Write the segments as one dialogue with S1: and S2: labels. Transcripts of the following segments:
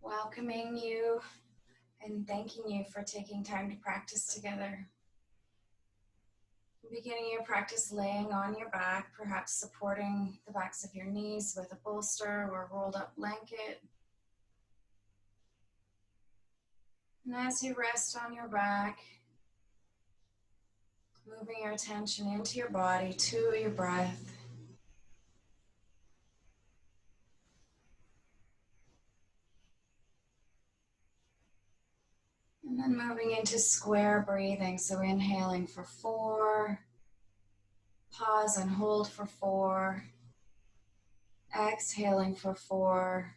S1: welcoming you and thanking you for taking time to practice together. Beginning your practice laying on your back, perhaps supporting the backs of your knees with a bolster or a rolled up blanket. And as you rest on your back, moving your attention into your body, to your breath. And then moving into square breathing. So inhaling for 4, pause and hold for 4, exhaling for 4,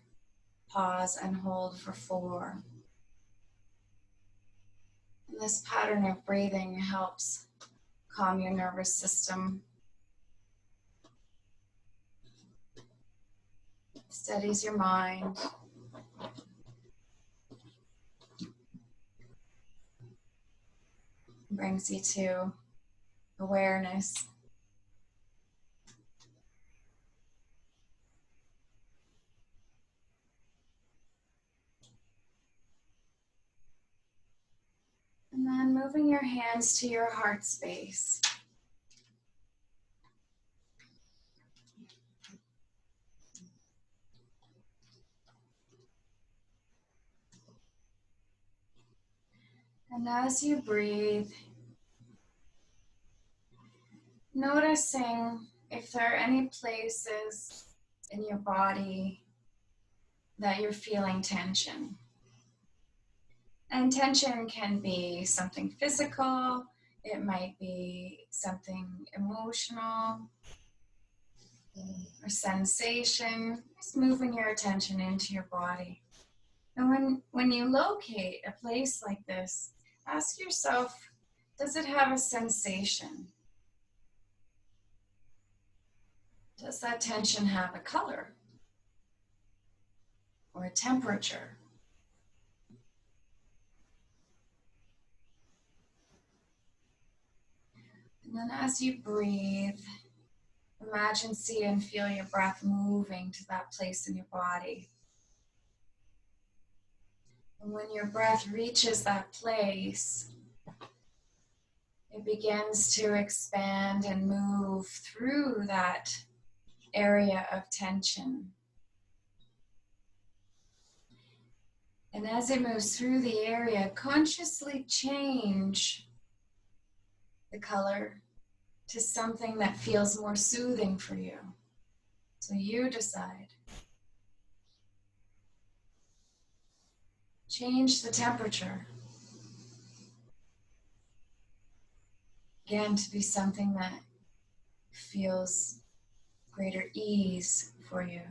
S1: pause and hold for 4. And this pattern of breathing helps calm your nervous system, steadies your mind, brings you to awareness. And then moving your hands to your heart space. And as you breathe, noticing if there are any places in your body that you're feeling tension. And tension can be something physical, it might be something emotional or sensation. Just moving your attention into your body. And when you locate a place like this, ask yourself, does it have a sensation? Does that tension have a color or a temperature? And then as you breathe, imagine, see, and feel your breath moving to that place in your body. And when your breath reaches that place, it begins to expand and move through that area of tension. And as it moves through the area, consciously change the color to something that feels more soothing for you. So you decide. Change the temperature. Again, to be something that feels greater ease for you.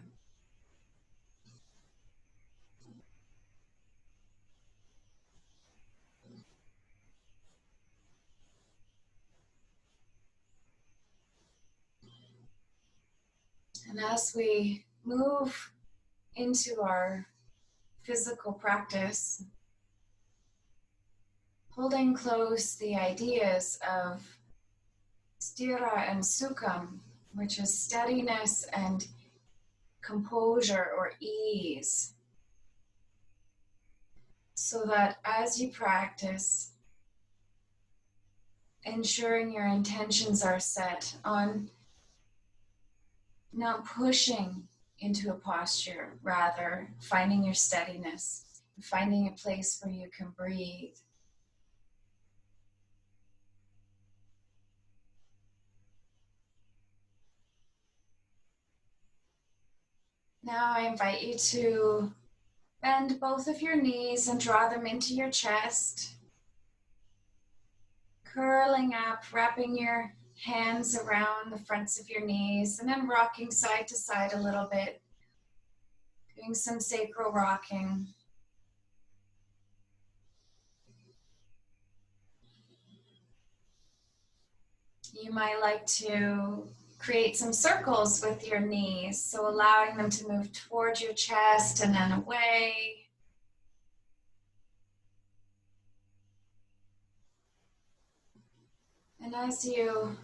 S1: And as we move into our physical practice, holding close the ideas of sthira and sukham, which is steadiness and composure or ease, so that as you practice, ensuring your intentions are set on not pushing into a posture, rather finding your steadiness, finding a place where you can breathe. Now I invite you to bend both of your knees and draw them into your chest. Curling up, wrapping your hands around the fronts of your knees, and then rocking side to side a little bit. Doing some sacral rocking. You might like to create some circles with your knees, so allowing them to move towards your chest and then away. And as you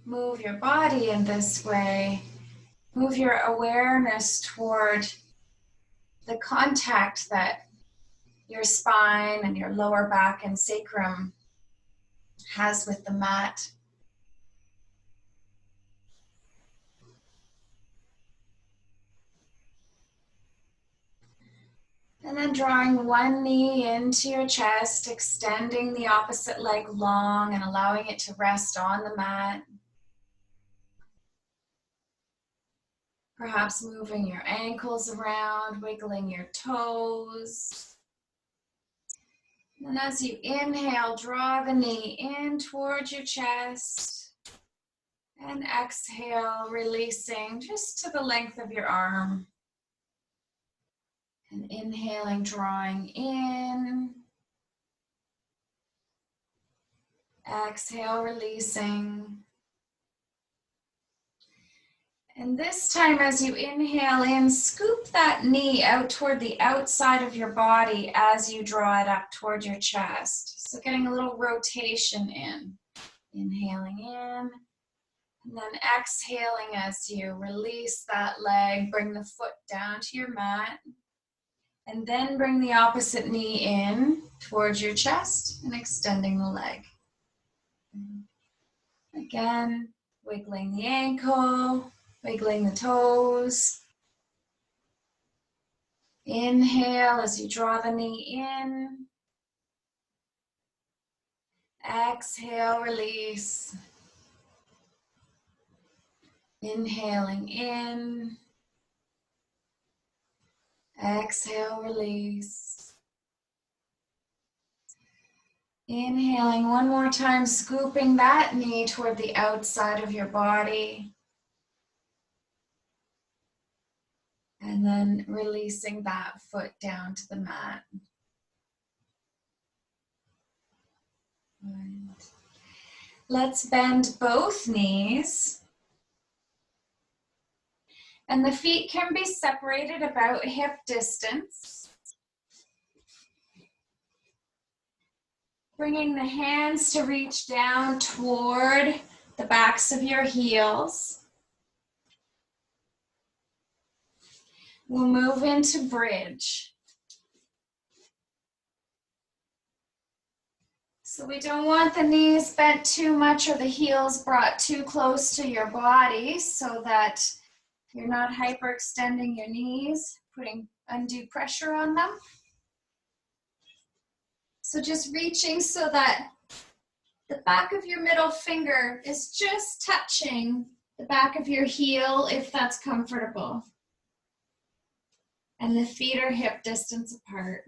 S1: move your body in this way, move your awareness toward the contact that your spine and your lower back and sacrum has with the mat. And then drawing one knee into your chest, extending the opposite leg long and allowing it to rest on the mat. Perhaps moving your ankles around, wiggling your toes. And as you inhale, draw the knee in towards your chest. And exhale, releasing just to the length of your arm. And inhaling, drawing in. Exhale, releasing. And this time, as you inhale in, scoop that knee out toward the outside of your body as you draw it up toward your chest. So getting a little rotation in. Inhaling in, and then exhaling as you release that leg. Bring the foot down to your mat. And then bring the opposite knee in towards your chest and extending the leg. Again, wiggling the ankle, wiggling the toes. Inhale as you draw the knee in. Exhale, release. Inhaling in. Exhale, release. Inhaling one more time, scooping that knee toward the outside of your body. And then releasing that foot down to the mat. Right. Let's bend both knees. And the feet can be separated about hip distance. Bringing the hands to reach down toward the backs of your heels. We'll move into bridge. So we don't want the knees bent too much or the heels brought too close to your body so that you're not hyperextending your knees, putting undue pressure on them. So just reaching so that the back of your middle finger is just touching the back of your heel if that's comfortable. And the feet are hip distance apart.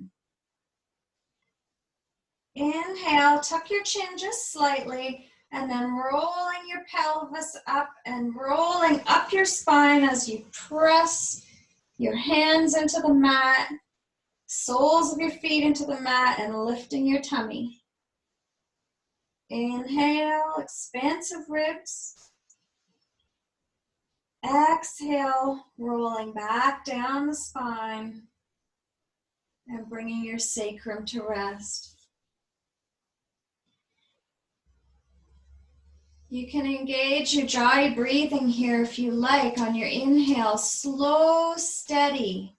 S1: Inhale, tuck your chin just slightly, and then rolling your pelvis up and rolling up your spine as you press your hands into the mat, soles of your feet into the mat, and lifting your tummy. Inhale, expansive ribs. Exhale, rolling back down the spine and bringing your sacrum to rest. You can engage your Ujjayi breathing here if you like on your inhale, slow, steady.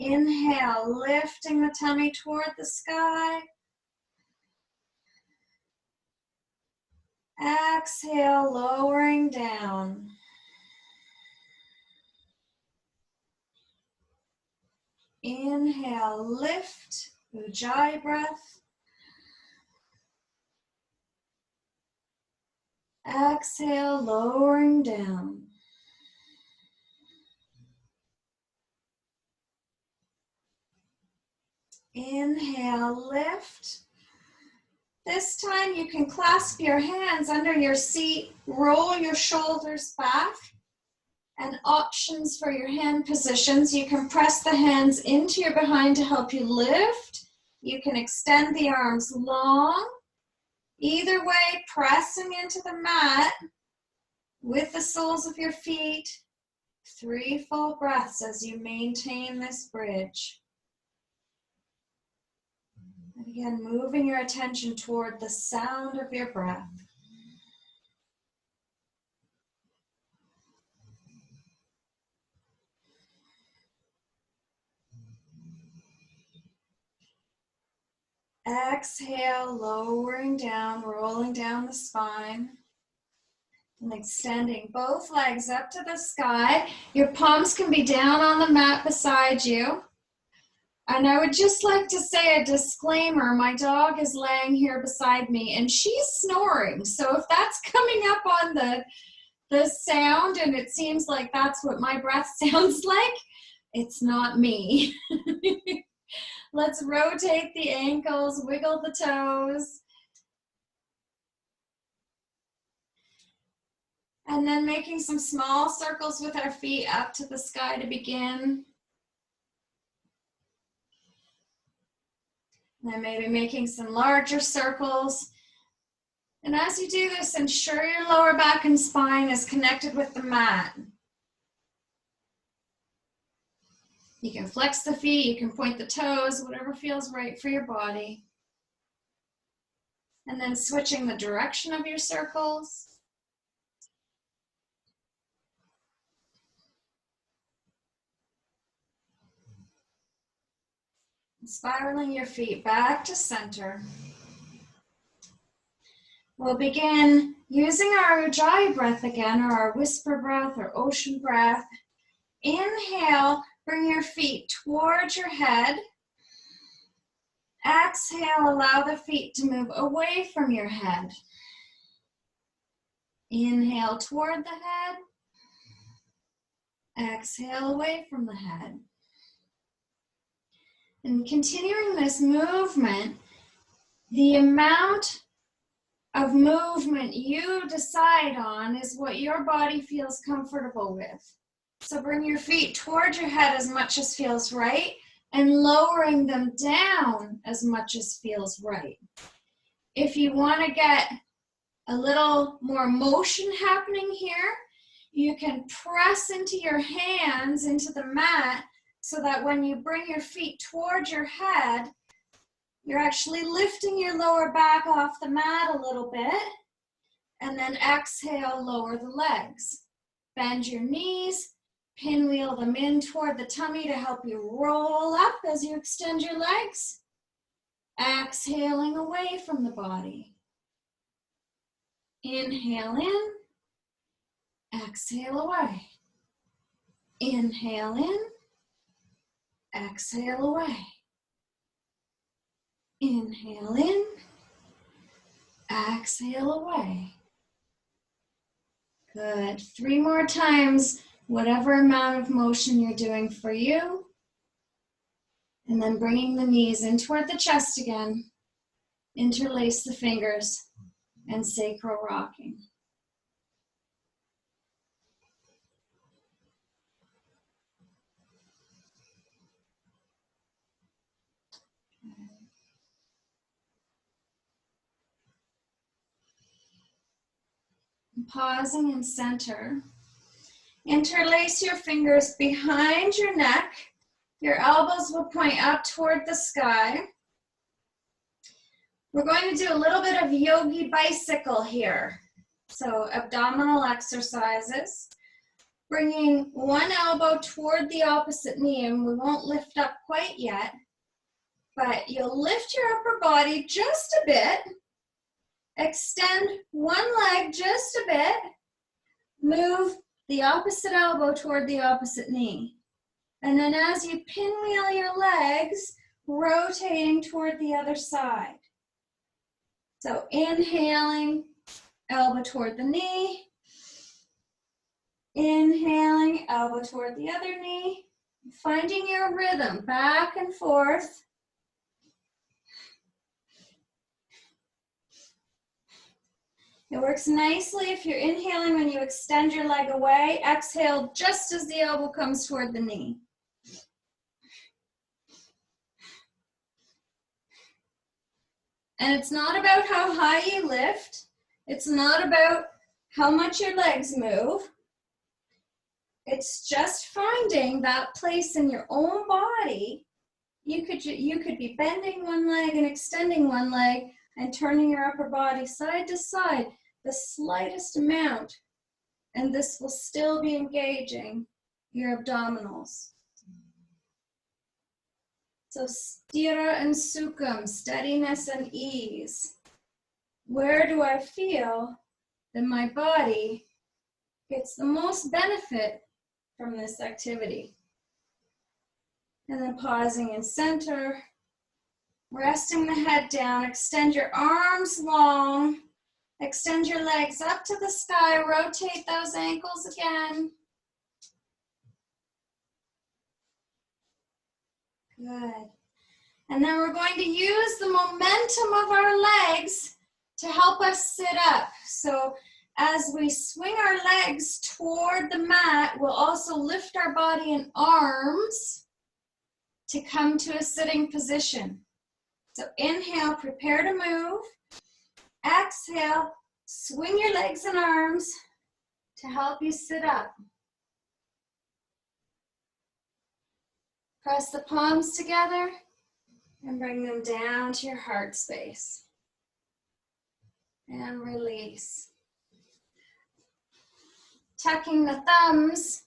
S1: Inhale, lifting the tummy toward the sky. Exhale, lowering down. Inhale, lift, Ujjayi breath. Exhale, lowering down. Inhale, lift. This time you can clasp your hands under your seat, roll your shoulders back, and options for your hand positions. You can press the hands into your behind to help you lift. You can extend the arms long. Either way, pressing into the mat with the soles of your feet. 3 full breaths as you maintain this bridge. And again, moving your attention toward the sound of your breath. Exhale, lowering down, rolling down the spine. And extending both legs up to the sky. Your palms can be down on the mat beside you. And I would just like to say a disclaimer. My dog is laying here beside me and she's snoring. So if that's coming up on the sound and it seems like that's what my breath sounds like, it's not me. Let's rotate the ankles, wiggle the toes. And then making some small circles with our feet up to the sky to begin. And then maybe making some larger circles. And as you do this, ensure your lower back and spine is connected with the mat. You can flex the feet, you can point the toes, whatever feels right for your body. And then switching the direction of your circles. Spiraling your feet back to center. We'll begin using our Ujjayi breath again, or our whisper breath or ocean breath. Inhale, bring your feet towards your head. Exhale, allow the feet to move away from your head. Inhale toward the head. Exhale away from the head. And continuing this movement, the amount of movement you decide on is what your body feels comfortable with. So bring your feet towards your head as much as feels right, and lowering them down as much as feels right. If you want to get a little more motion happening here, you can press into your hands into the mat so that when you bring your feet towards your head, you're actually lifting your lower back off the mat a little bit, and then exhale, lower the legs. Bend your knees, pinwheel them in toward the tummy to help you roll up as you extend your legs. Exhaling away from the body. Inhale in, exhale away. Inhale in, exhale away. Inhale in, exhale away. Good. 3 more times, whatever amount of motion you're doing for you. And then bringing the knees in toward the chest again. Interlace the fingers and sacral rocking. Pausing in center. Interlace your fingers behind your neck. Your elbows will point up toward the sky. We're going to do a little bit of Yogi Bicycle here. So abdominal exercises. Bringing one elbow toward the opposite knee, and we won't lift up quite yet, but you'll lift your upper body just a bit. Extend one leg just a bit. Move the opposite elbow toward the opposite knee. And then as you pinwheel your legs, rotating toward the other side. So inhaling, elbow toward the knee. Inhaling, elbow toward the other knee. Finding your rhythm, back and forth. It works nicely if you're inhaling when you extend your leg away. Exhale just as the elbow comes toward the knee. And it's not about how high you lift. It's not about how much your legs move. It's just finding that place in your own body. You could be bending one leg and extending one leg and turning your upper body side to side the slightest amount, and this will still be engaging your abdominals. So sthira and sukham, steadiness and ease. Where do I feel that my body gets the most benefit from this activity? And then pausing in center, resting the head down, extend your arms long, extend your legs up to the sky, rotate those ankles again. Good. And then we're going to use the momentum of our legs to help us sit up. So as we swing our legs toward the mat, we'll also lift our body and arms to come to a sitting position. So inhale, prepare to move. Exhale, swing your legs and arms to help you sit up. Press the palms together and bring them down to your heart space. And release. Tucking the thumbs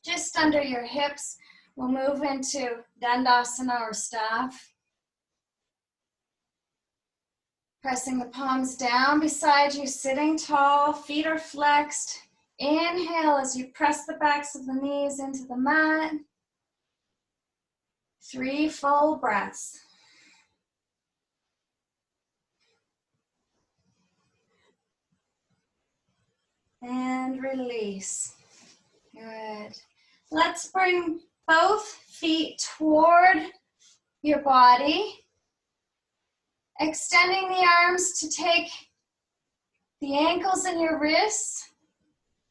S1: just under your hips. We'll move into Dandasana or staff. Pressing the palms down beside you, sitting tall, feet are flexed. Inhale as you press the backs of the knees into the mat. 3 full breaths. And release. Good. Let's bring both feet toward your body. Extending the arms to take the ankles and your wrists.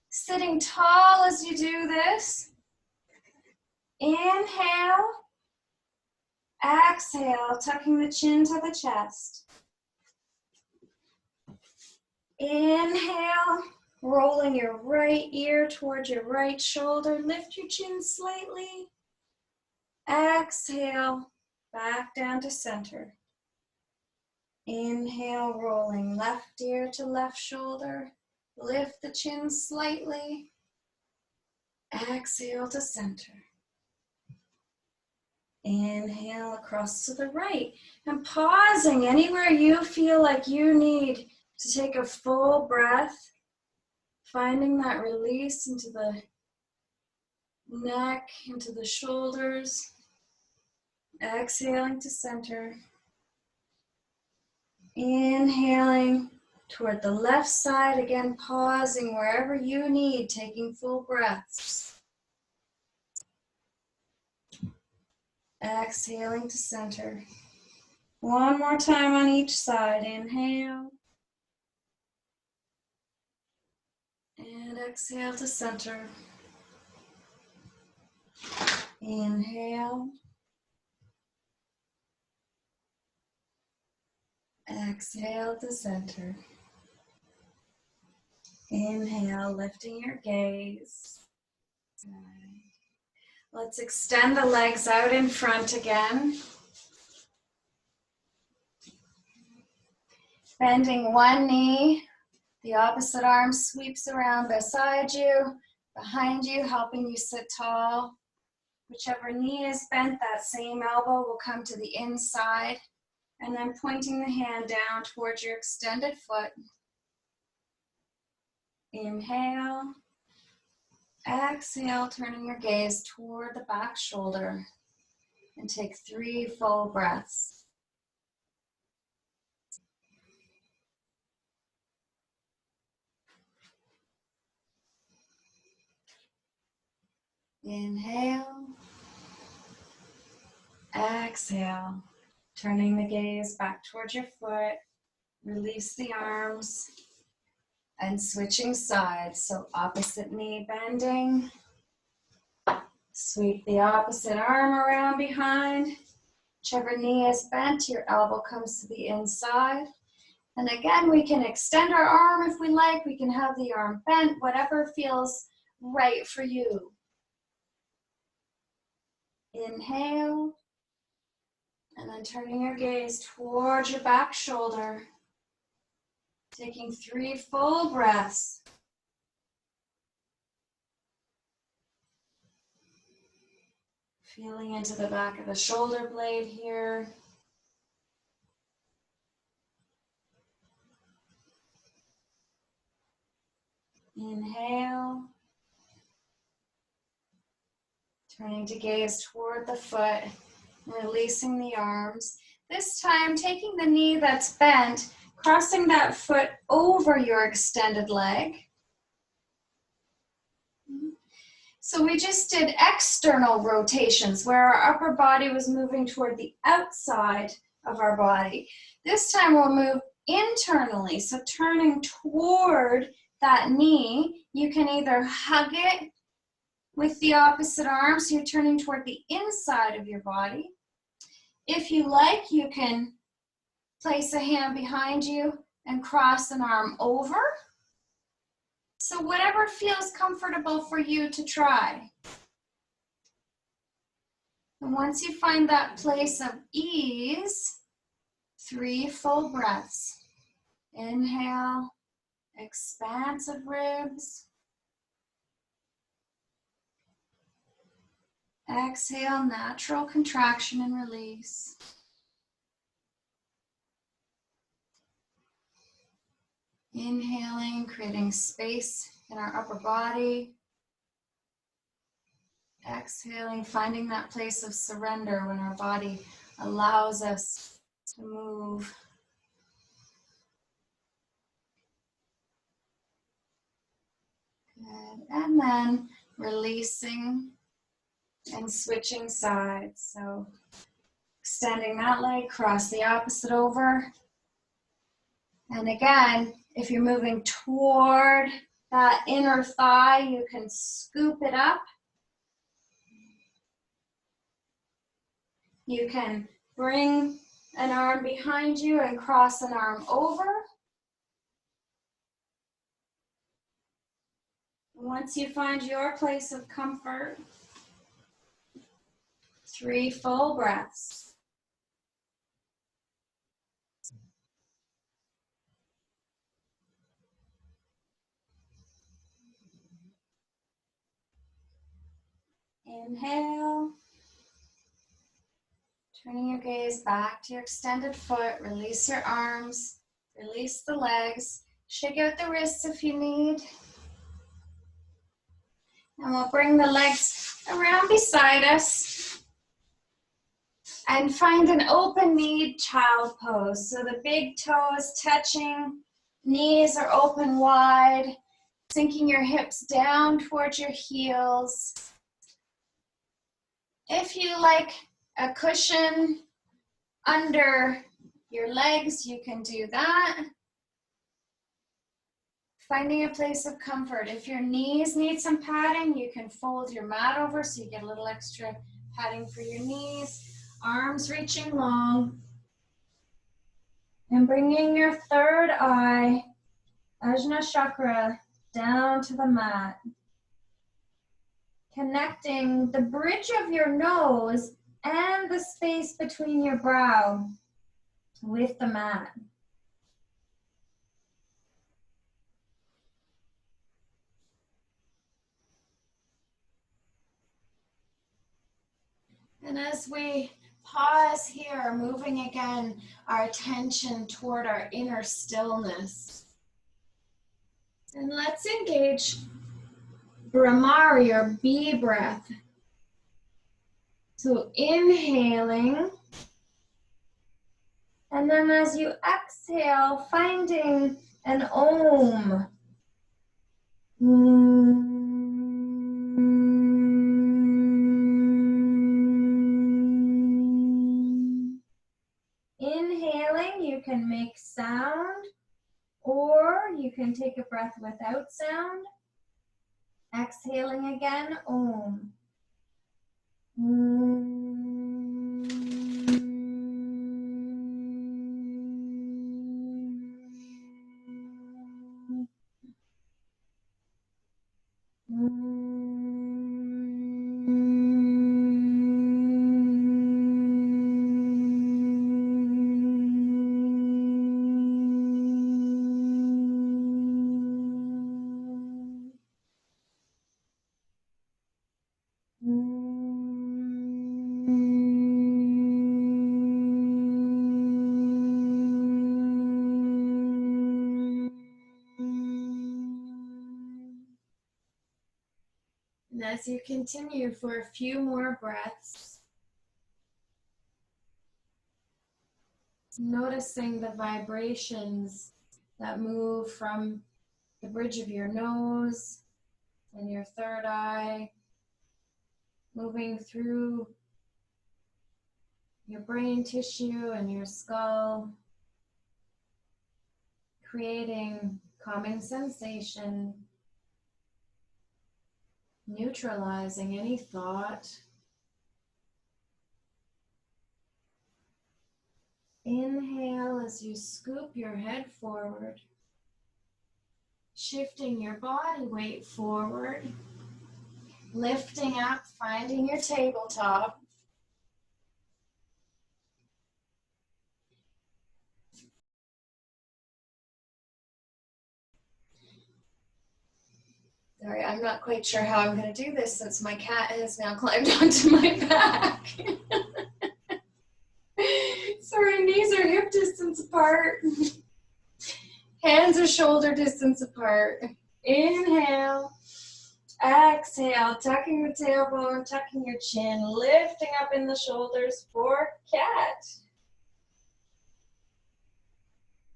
S1: Sitting tall as you do this. Inhale. Exhale, tucking the chin to the chest. Inhale, rolling your right ear towards your right shoulder. Lift your chin slightly. Exhale, back down to center. Inhale, rolling left ear to left shoulder. Lift the chin slightly. Exhale to center. Inhale across to the right. And pausing anywhere you feel like you need to take a full breath. Finding that release into the neck, into the shoulders. Exhaling to center. Inhaling toward the left side. Again, pausing wherever you need, taking full breaths. Exhaling to center. One more time on each side. Inhale. And exhale to center. Inhale. Exhale to center. Inhale, lifting your gaze. Let's extend the legs out in front again. Bending one knee, the opposite arm sweeps around beside you, behind you, helping you sit tall. Whichever knee is bent, that same elbow will come to the inside, and then pointing the hand down towards your extended foot. Inhale. Exhale, turning your gaze toward the back shoulder, and take 3 full breaths. Inhale. Exhale, turning the gaze back towards your foot. Release the arms and switching sides. So opposite knee bending. Sweep the opposite arm around behind. Whichever knee is bent, your elbow comes to the inside. And again, we can extend our arm if we like. We can have the arm bent, whatever feels right for you. Inhale. And then turning your gaze towards your back shoulder. Taking 3 full breaths. Feeling into the back of the shoulder blade here. Inhale. Turning to gaze toward the foot, releasing the arms. This time, taking the knee that's bent, crossing that foot over your extended leg. So we just did external rotations where our upper body was moving toward the outside of our body. This time we'll move internally, so turning toward that knee. You can either hug it with the opposite arm, so you're turning toward the inside of your body. If you like, you can place a hand behind you and cross an arm over. So whatever feels comfortable for you to try. And once you find that place of ease, 3 full breaths. Inhale, expansive ribs. Exhale, natural contraction and release. Inhaling, creating space in our upper body. Exhaling, finding that place of surrender when our body allows us to move. Good. And then releasing and switching sides. So extending that leg, cross the opposite over. And again, if you're moving toward that inner thigh, you can scoop it up. You can bring an arm behind you and cross an arm over. Once you find your place of comfort, 3 full breaths. Inhale. Turning your gaze back to your extended foot. Release your arms. Release the legs. Shake out the wrists if you need. And we'll bring the legs around beside us. And find an open-kneed child pose. So the big toes touching, knees are open wide, sinking your hips down towards your heels. If you like a cushion under your legs, you can do that. Finding a place of comfort. If your knees need some padding, you can fold your mat over so you get a little extra padding for your knees. Arms reaching long. And bringing your third eye, Ajna Chakra, down to the mat. Connecting the bridge of your nose and the space between your brow with the mat. And as we pause here, moving again our attention toward our inner stillness. And let's engage Brahmari or bee breath. So inhaling, and then as you exhale, finding an om. Inhaling, you can make sound, or you can take a breath without sound. Exhaling again, om. as you continue for a few more breaths, noticing the vibrations that move from the bridge of your nose and your third eye, moving through your brain tissue and your skull, creating calming sensation, neutralizing any thought. Inhale as you scoop your head forward, shifting your body weight forward, lifting up, finding your tabletop. Sorry, I'm not quite sure how I'm going to do this since my cat has now climbed onto my back. Sorry, knees are hip distance apart. Hands are shoulder distance apart. Inhale. Exhale, tucking the tailbone, tucking your chin, lifting up in the shoulders for cat.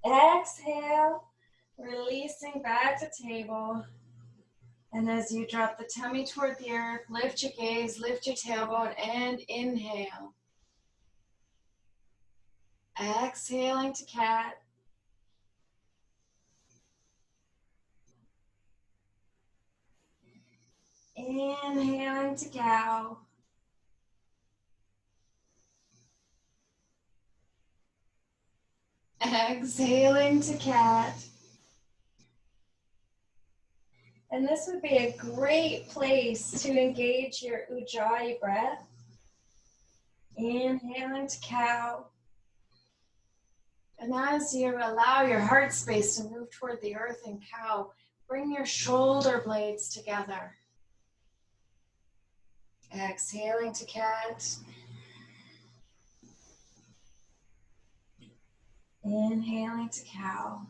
S1: Exhale, releasing back to table. And as you drop the tummy toward the earth, lift your gaze, lift your tailbone, and inhale. Exhaling to cat. Inhaling to cow. Exhaling to cat. And this would be a great place to engage your Ujjayi breath. Inhaling to cow. And as you allow your heart space to move toward the earth in cow, bring your shoulder blades together. Exhaling to cat. Inhaling to cow.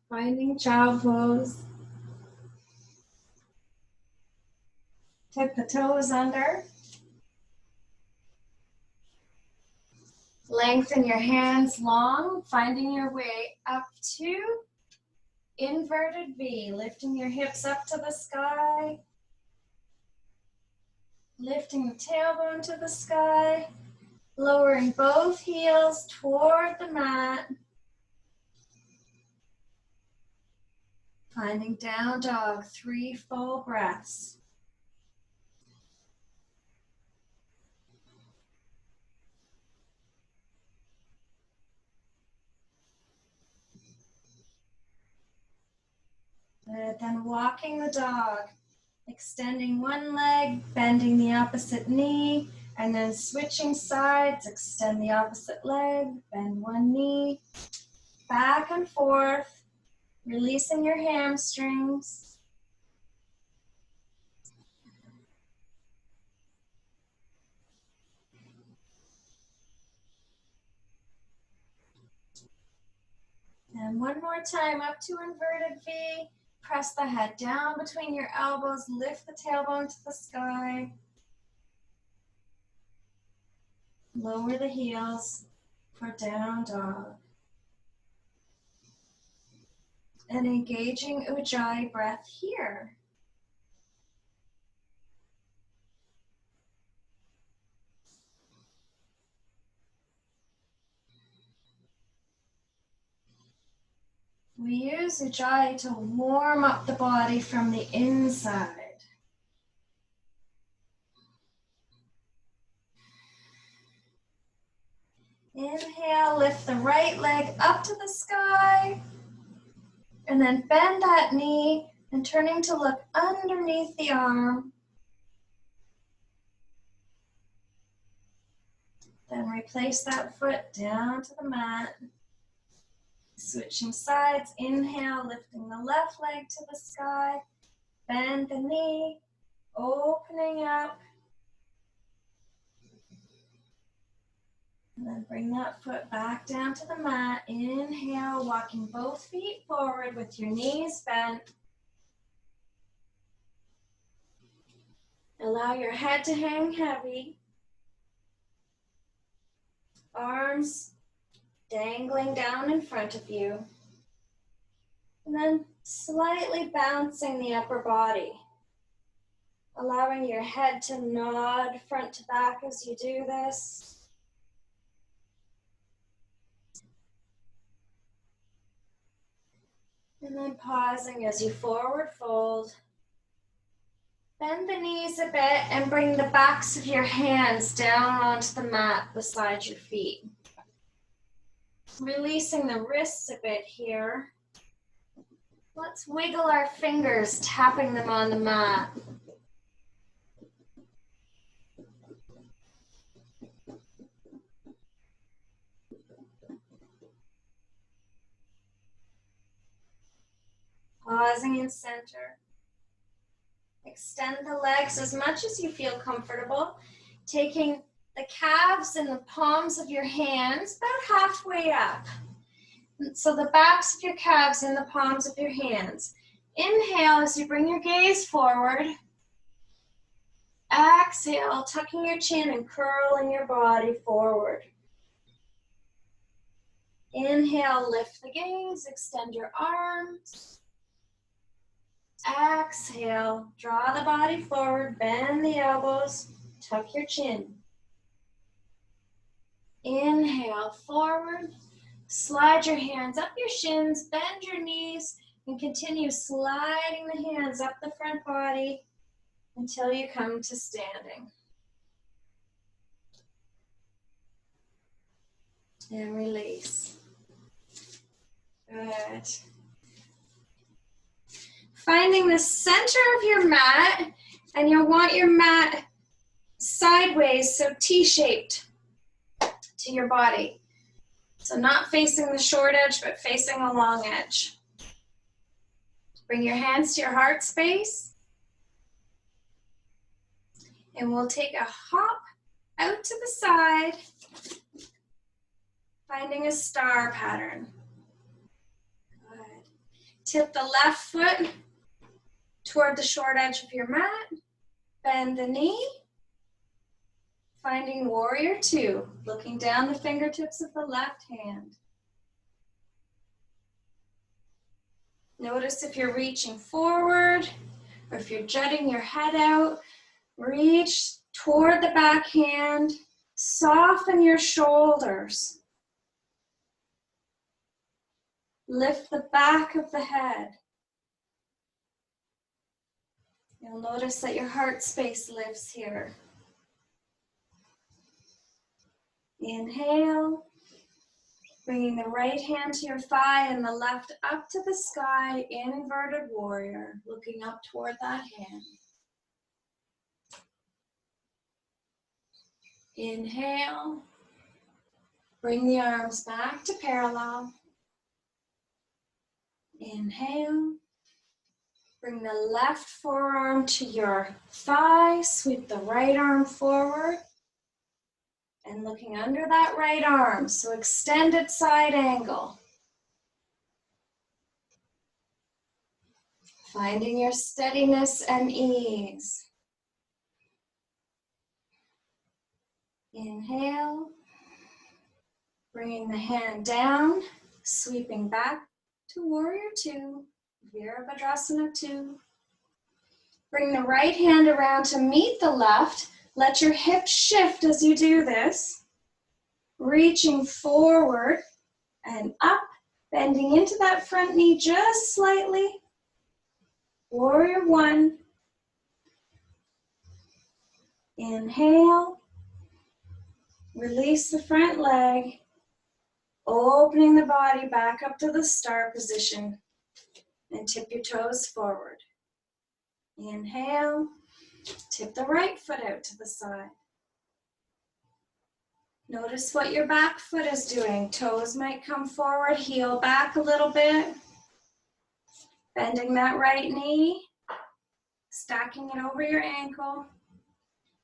S1: Finding child pose. Tuck the toes under. Lengthen your hands long, finding your way up to inverted V, lifting your hips up to the sky, lifting the tailbone to the sky, lowering both heels toward the mat, finding down dog, 3 full breaths. Then walking the dog, extending one leg, bending the opposite knee, and then switching sides, extend the opposite leg, bend one knee, back and forth, releasing your hamstrings. And one more time, up to inverted V. Press the head down between your elbows, lift the tailbone to the sky. Lower the heels for down dog. And engaging Ujjayi breath here. We use Ujjayi to warm up the body from the inside. Inhale, lift the right leg up to the sky. And then bend that knee and turning to look underneath the arm. Then replace that foot down to the mat. Switching sides, inhale, lifting the left leg to the sky. Bend the knee, opening up. And then bring that foot back down to the mat. Inhale, walking both feet forward with your knees bent. Allow your head to hang heavy. Arms dangling down in front of you. And then slightly bouncing the upper body. Allowing your head to nod front to back as you do this. And then pausing as you forward fold. Bend the knees a bit and bring the backs of your hands down onto the mat beside your feet. Releasing the wrists a bit here. Let's wiggle our fingers, tapping them on the mat. Pausing in center. Extend the legs as much as you feel comfortable, taking the calves and the palms of your hands about halfway up. So the backs of your calves and the palms of your hands. Inhale as you bring your gaze forward. Exhale, tucking your chin and curling your body forward. Inhale, lift the gaze, extend your arms. Exhale, draw the body forward, bend the elbows, tuck your chin. Inhale, forward, slide your hands up your shins, bend your knees, and continue sliding the hands up the front body until you come to standing. And release. Good. Finding the center of your mat, and you'll want your mat sideways, so T-shaped to your body. So not facing the short edge, but facing the long edge. Bring your hands to your heart space. And we'll take a hop out to the side, finding a star pattern. Good. Tip the left foot toward the short edge of your mat. Bend the knee. Finding warrior two, looking down the fingertips of the left hand. Notice if you're reaching forward or if you're jutting your head out. Reach toward the back hand. Soften your shoulders. Lift the back of the head. You'll notice that your heart space lifts here. Inhale, bringing the right hand to your thigh and the left up to the sky, inverted warrior, looking up toward that hand. Inhale, bring the arms back to parallel. Inhale, bring the left forearm to your thigh, sweep the right arm forward. And looking under that right arm, so extended side angle. Finding your steadiness and ease. Inhale, bringing the hand down, sweeping back to warrior two, Virabhadrasana 2. Bring the right hand around to meet the left. Let your hips shift as you do this. Reaching forward and up, bending into that front knee just slightly. Warrior one. Inhale. Release the front leg. Opening the body back up to the star position. And tip your toes forward. Inhale. Tip the right foot out to the side. Notice what your back foot is doing. Toes might come forward, heel back a little bit. Bending that right knee. Stacking it over your ankle.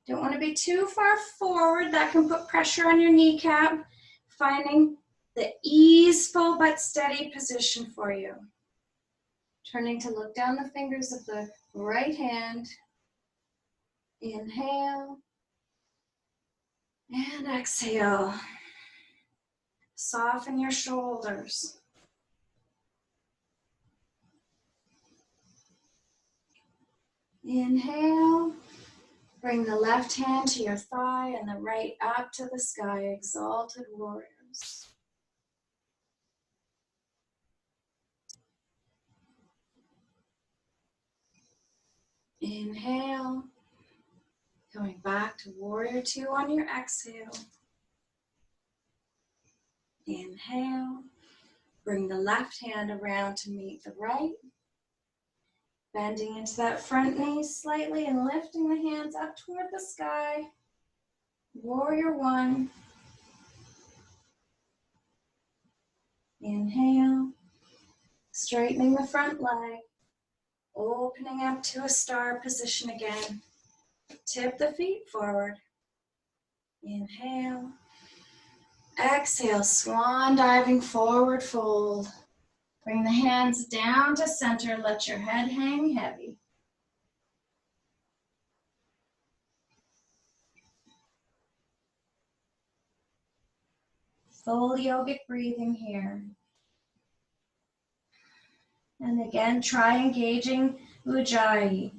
S1: Don't want to be too far forward. That can put pressure on your kneecap. Finding the easeful but steady position for you. Turning to look down the fingers of the right hand. Inhale. And exhale. Soften your shoulders. Inhale. Bring the left hand to your thigh and the right up to the sky. Exalted warriors. Inhale. Going back to warrior two on your exhale. Inhale. Bring the left hand around to meet the right. Bending into that front knee slightly and lifting the hands up toward the sky. Warrior one. Inhale. Straightening the front leg. Opening up to a star position again. Tip the feet forward. Inhale. Exhale, swan diving forward fold. Bring the hands down to center. Let your head hang heavy. Full yogic breathing here. And again, try engaging Ujjayi.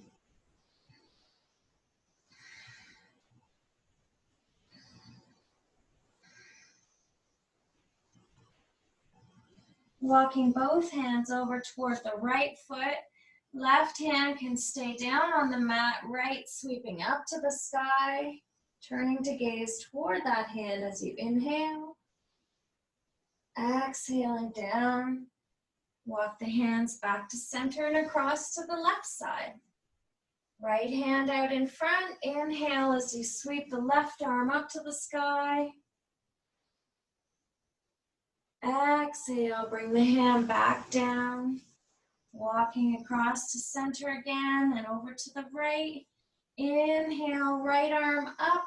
S1: Walking both hands over toward the right foot. Left hand can stay down on the mat, right sweeping up to the sky. Turning to gaze toward that hand as you inhale. Exhaling down. Walk the hands back to center and across to the left side. Right hand out in front. Inhale as you sweep the left arm up to the sky. Exhale, bring the hand back down. Walking across to center again and over to the right. Inhale, right arm up.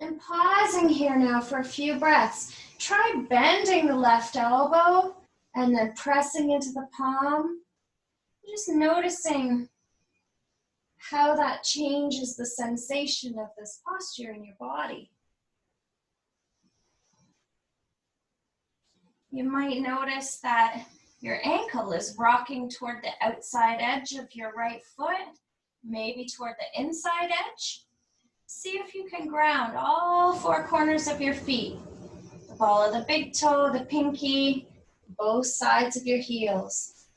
S1: And pausing here now for a few breaths. Try bending the left elbow and then pressing into the palm. Just noticing how that changes the sensation of this posture in your body. You might notice that your ankle is rocking toward the outside edge of your right foot, maybe toward the inside edge. See if you can ground all four corners of your feet. The ball of the big toe, the pinky, both sides of your heels.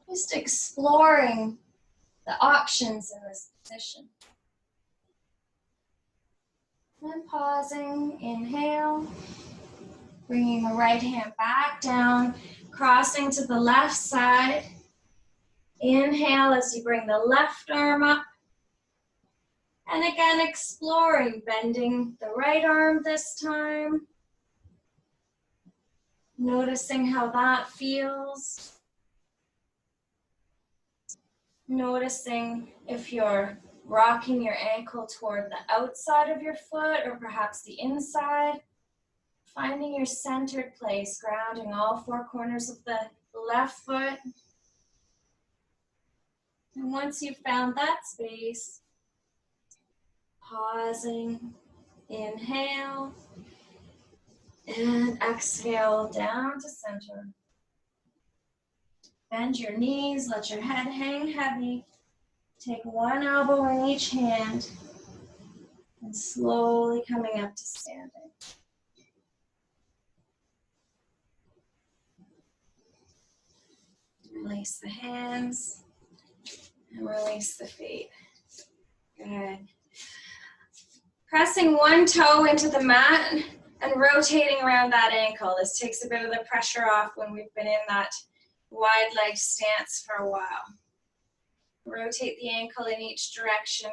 S1: Just exploring the options in this position. And pausing, inhale. Bringing the right hand back down, crossing to the left side. Inhale as you bring the left arm up. And again, exploring, bending the right arm this time. Noticing how that feels. Noticing if you're rocking your ankle toward the outside of your foot or perhaps the inside. Finding your centered place, grounding all four corners of the left foot. And once you've found that space, pausing, inhale, and exhale down to center. Bend your knees, let your head hang heavy. Take one elbow in each hand, and slowly coming up to standing. Release the hands, and release the feet. Good. Pressing one toe into the mat and rotating around that ankle. This takes a bit of the pressure off when we've been in that wide leg stance for a while. Rotate the ankle in each direction.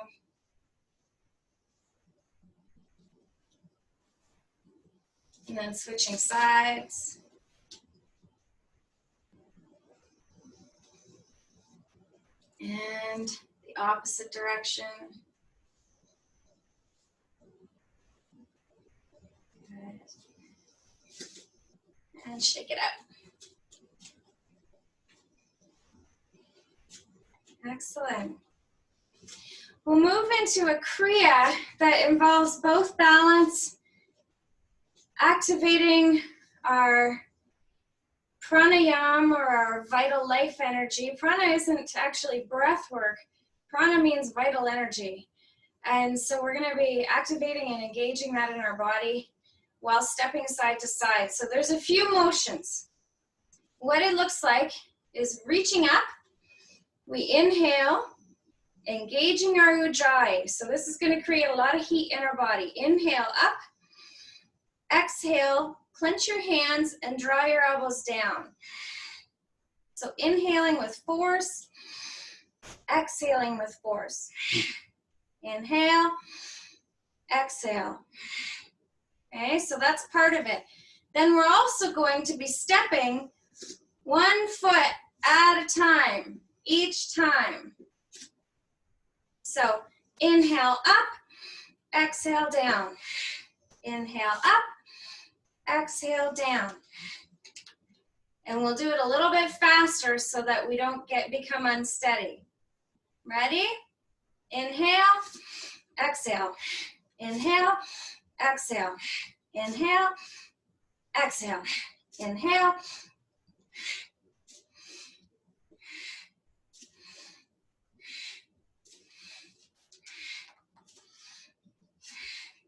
S1: And then switching sides. And the opposite direction. Good. And shake it out. Excellent. We'll move into a Kriya that involves both balance, activating our pranayama or our vital life energy. Prana isn't actually breath work. Prana means vital energy. And so we're going to be activating and engaging that in our body while stepping side to side. So there's a few motions. What it looks like is reaching up. We inhale, engaging our ujjayi. So this is going to create a lot of heat in our body. Inhale up, exhale, clench your hands and draw your elbows down. So inhaling with force, exhaling with force. Inhale, exhale. Okay, so that's part of it. Then we're also going to be stepping 1 foot at a time, each time. So inhale up, exhale down. Inhale up, exhale down. And we'll do it a little bit faster so that we don't become unsteady. Ready? Inhale, exhale. Inhale, exhale. Inhale, exhale. Inhale.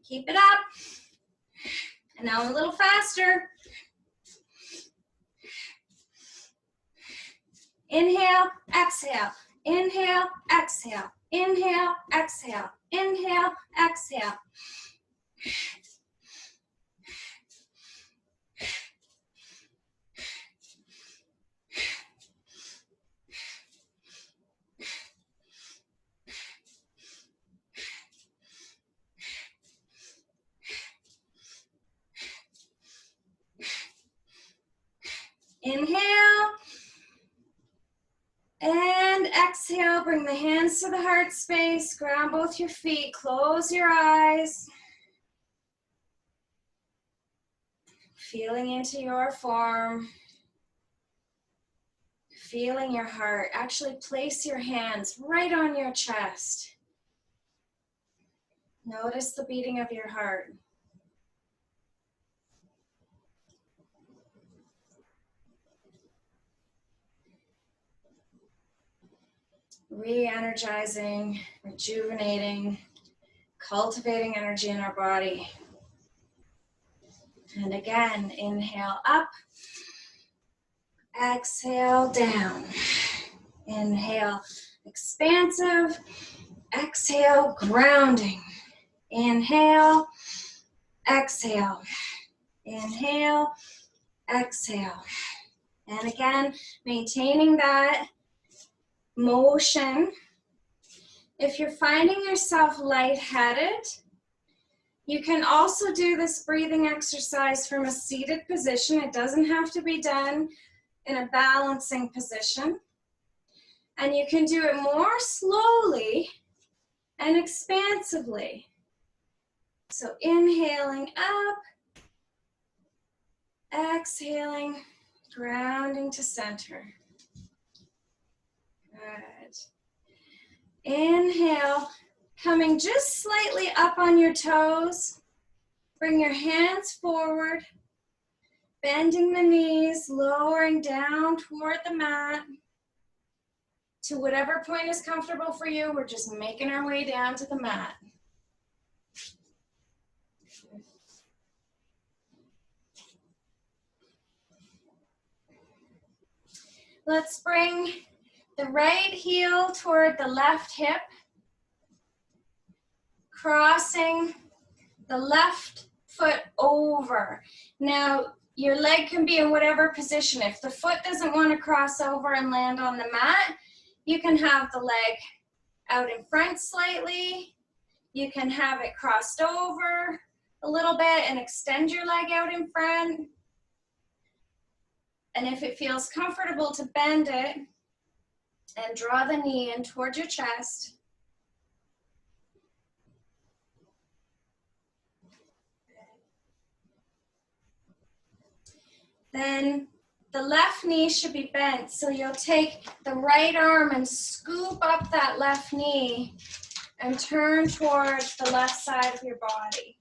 S1: Keep it up. And now a little faster. Inhale, exhale. Inhale, exhale. Inhale, exhale. Inhale, exhale. Inhale and exhale. Bring the hands to the heart space. Ground both your feet. Close your eyes. Feeling into your form. Feeling your heart. Actually place your hands right on your chest. Notice the beating of your heart. Re-energizing, rejuvenating, cultivating energy in our body. And again, inhale up, exhale down. Inhale, expansive, exhale, grounding. Inhale, exhale. Inhale, exhale. And again, maintaining that motion. If you're finding yourself lightheaded, you can also do this breathing exercise from a seated position. It doesn't have to be done in a balancing position. And you can do it more slowly and expansively. So inhaling up, exhaling, grounding to center. Good. Inhale, coming just slightly up on your toes. Bring your hands forward, bending the knees, lowering down toward the mat. To whatever point is comfortable for you, we're just making our way down to the mat. Let's bring the right heel toward the left hip, crossing the left foot over. Now, your leg can be in whatever position. If the foot doesn't want to cross over and land on the mat, you can have the leg out in front slightly. You can have it crossed over a little bit and extend your leg out in front. And if it feels comfortable to bend it and draw the knee in towards your chest, Then the left knee should be bent. So you'll take the right arm and scoop up that left knee and turn towards the left side of your body.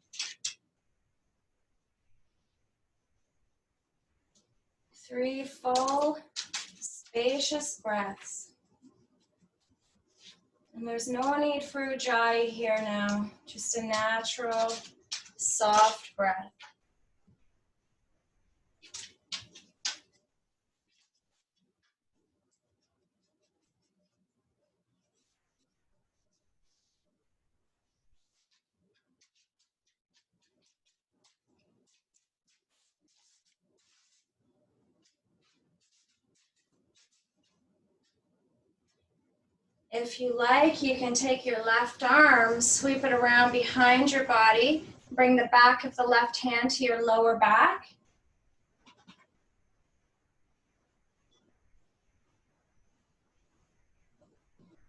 S1: 3 full, spacious breaths. And there's no need for ujjayi here now, just a natural, soft breath. If you like, you can take your left arm, sweep it around behind your body, bring the back of the left hand to your lower back.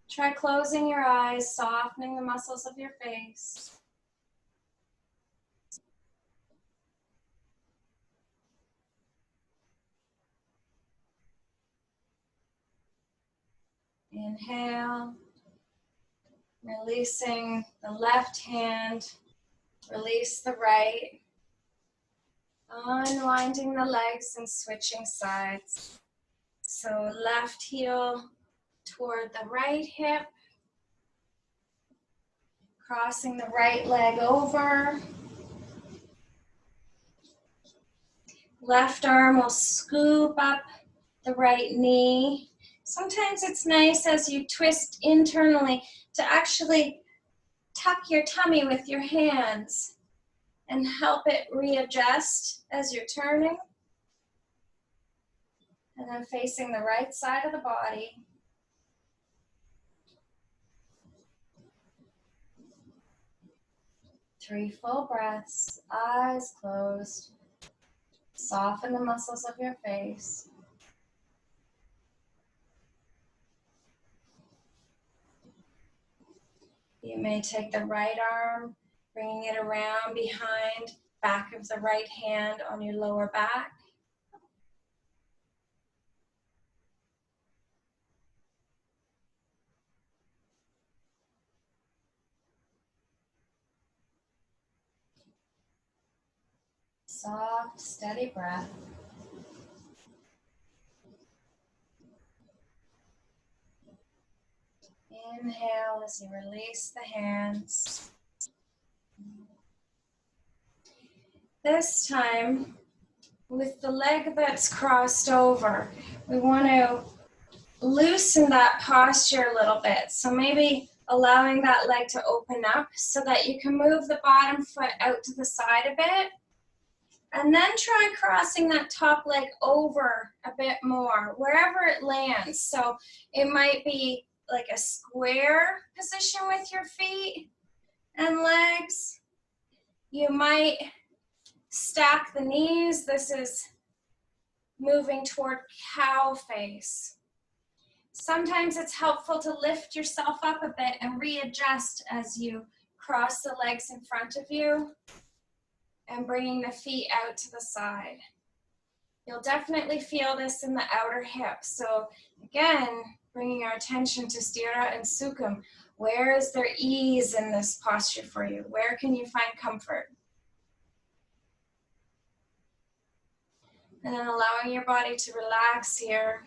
S1: Try closing your eyes, softening the muscles of your face. Inhale, releasing the left hand, release the right, unwinding the legs and switching sides. So left heel toward the right hip, crossing the right leg over. Left arm will scoop up the right knee. Sometimes it's nice as you twist internally to actually tuck your tummy with your hands and help it readjust as you're turning. And then facing the right side of the body. Three full breaths, eyes closed. Soften the muscles of your face. You may take the right arm, bringing it around behind, back of the right hand on your lower back. Soft, steady breath. Inhale as you release the hands. This time, with the leg that's crossed over, we want to loosen that posture a little bit. So maybe allowing that leg to open up so that you can move the bottom foot out to the side a bit. And then try crossing that top leg over a bit more, wherever it lands. So it might be like a square position with your feet and legs. You might stack the knees. This is moving toward cow face. Sometimes it's helpful to lift yourself up a bit and readjust as you cross the legs in front of you and bringing the feet out to the side. You'll definitely feel this in the outer hip. So again, bringing our attention to sthira and sukham. Where is there ease in this posture for you? Where can you find comfort? And then allowing your body to relax here.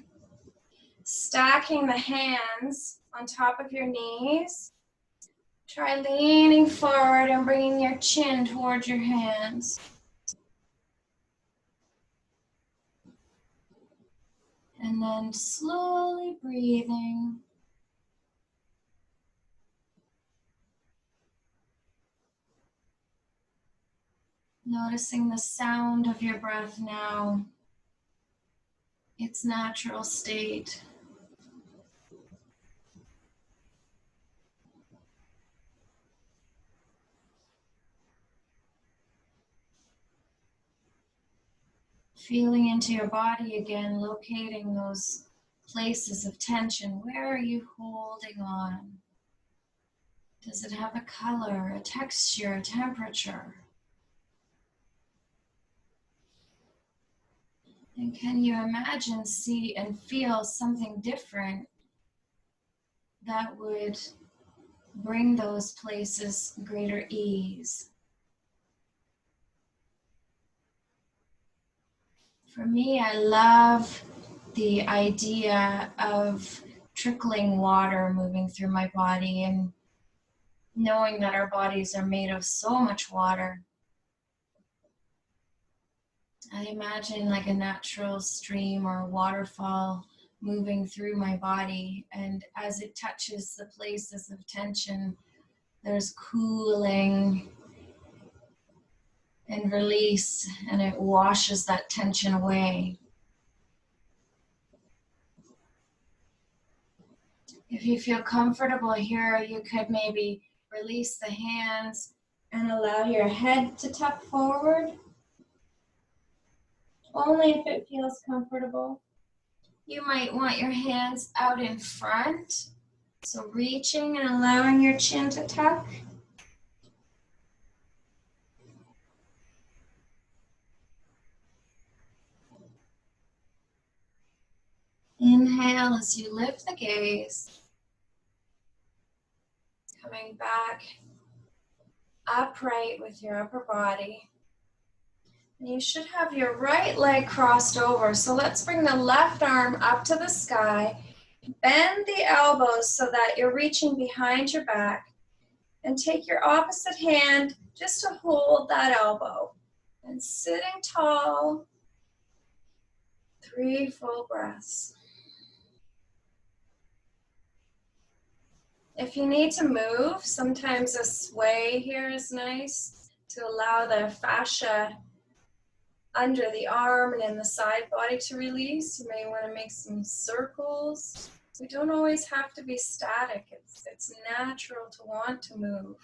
S1: Stacking the hands on top of your knees. Try leaning forward and bringing your chin towards your hands. And then slowly breathing. Noticing the sound of your breath now, its natural state. Feeling into your body again, locating those places of tension. Where are you holding on? Does it have a color, a texture, a temperature? And can you imagine, see, and feel something different that would bring those places greater ease? For me, I love the idea of trickling water moving through my body and knowing that our bodies are made of so much water. I imagine like a natural stream or a waterfall moving through my body, and as it touches the places of tension, there's cooling and release, and it washes that tension away. If you feel comfortable here, you could maybe release the hands and allow your head to tuck forward, only if it feels comfortable. You might want your hands out in front, so reaching and allowing your chin to tuck. Inhale as you lift the gaze, coming back upright with your upper body. And you should have your right leg crossed over. So let's bring the left arm up to the sky. Bend the elbows so that you're reaching behind your back. And take your opposite hand just to hold that elbow. And sitting tall, 3 full breaths. If you need to move, sometimes a sway here is nice to allow the fascia under the arm and in the side body to release. You may want to make some circles. We don't always have to be static. It's natural to want to move.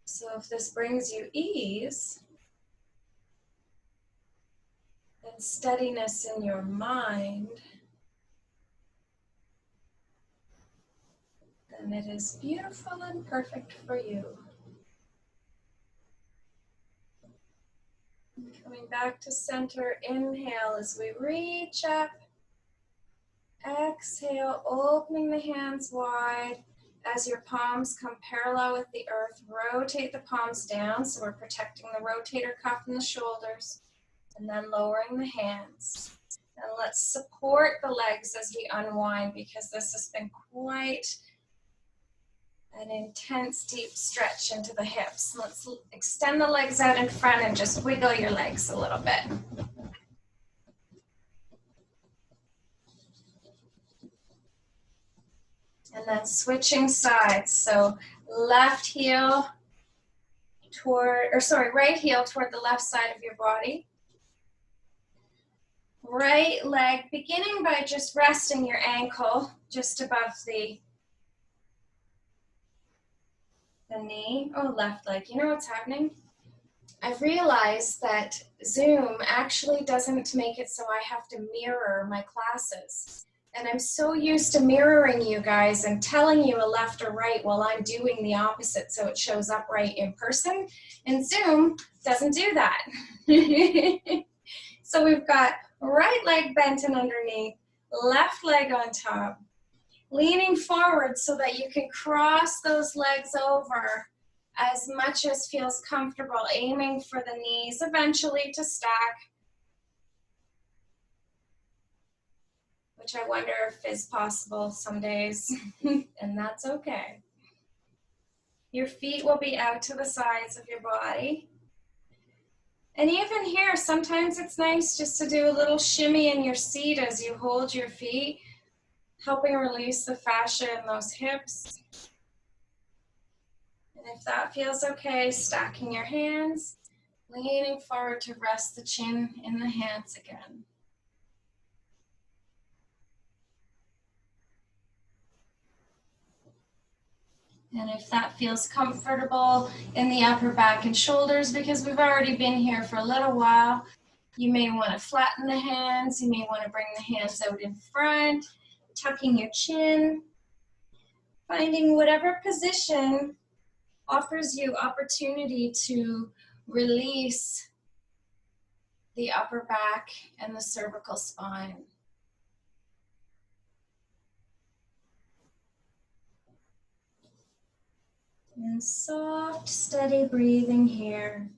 S1: So if this brings you ease and steadiness in your mind, then it is beautiful and perfect for you. Coming back to center, inhale as we reach up. Exhale, opening the hands wide as your palms come parallel with the earth. Rotate the palms down, so we're protecting the rotator cuff and the shoulders, and then lowering the hands. And let's support the legs as we unwind, because this has been quite an intense, deep stretch into the hips. Let's extend the legs out in front and just wiggle your legs a little bit. And then switching sides. So right heel toward the left side of your body. Right leg, beginning by just resting your ankle just above the knee. Oh, left leg. You know what's happening? I've realized that Zoom actually doesn't make it so I have to mirror my classes. And I'm so used to mirroring you guys and telling you a left or right while I'm doing the opposite so it shows up right in person. And Zoom doesn't do that. So we've got right leg bent and underneath, left leg on top, leaning forward so that you can cross those legs over as much as feels comfortable, aiming for the knees eventually to stack, which I wonder if is possible some days, and that's okay. Your feet will be out to the sides of your body. And even here, sometimes it's nice just to do a little shimmy in your seat as you hold your feet, helping release the fascia in those hips. And if that feels okay, stacking your hands, leaning forward to rest the chin in the hands again. And if that feels comfortable in the upper back and shoulders, because we've already been here for a little while, you may want to flatten the hands. You may want to bring the hands out in front, tucking your chin, finding whatever position offers you opportunity to release the upper back and the cervical spine. And soft, steady breathing here.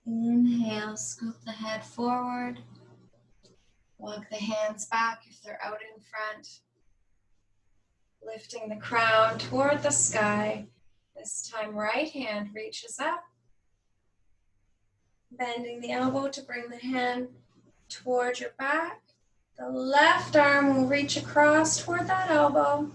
S1: Inhale, scoop the head forward. Walk the hands back if they're out in front. Lifting the crown toward the sky. This time, right hand reaches up. Bending the elbow to bring the hand toward your back. The left arm will reach across toward that elbow.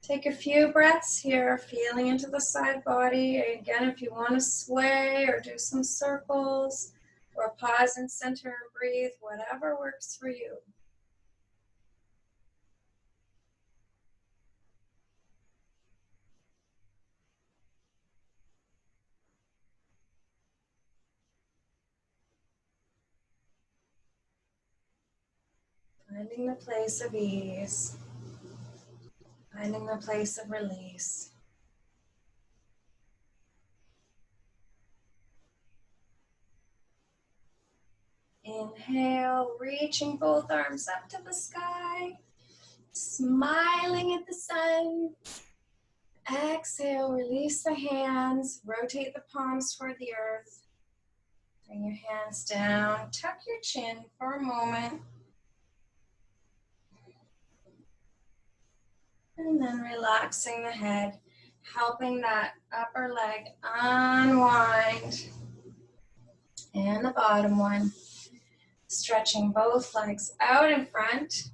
S1: Take a few breaths here, feeling into the side body. Again, if you want to sway or do some circles or pause and center and breathe, whatever works for you. Finding the place of ease. Finding the place of release. Inhale, reaching both arms up to the sky. Smiling at the sun. Exhale, release the hands. Rotate the palms toward the earth. Bring your hands down. Tuck your chin for a moment. And then relaxing the head, helping that upper leg unwind. And the bottom one. Stretching both legs out in front.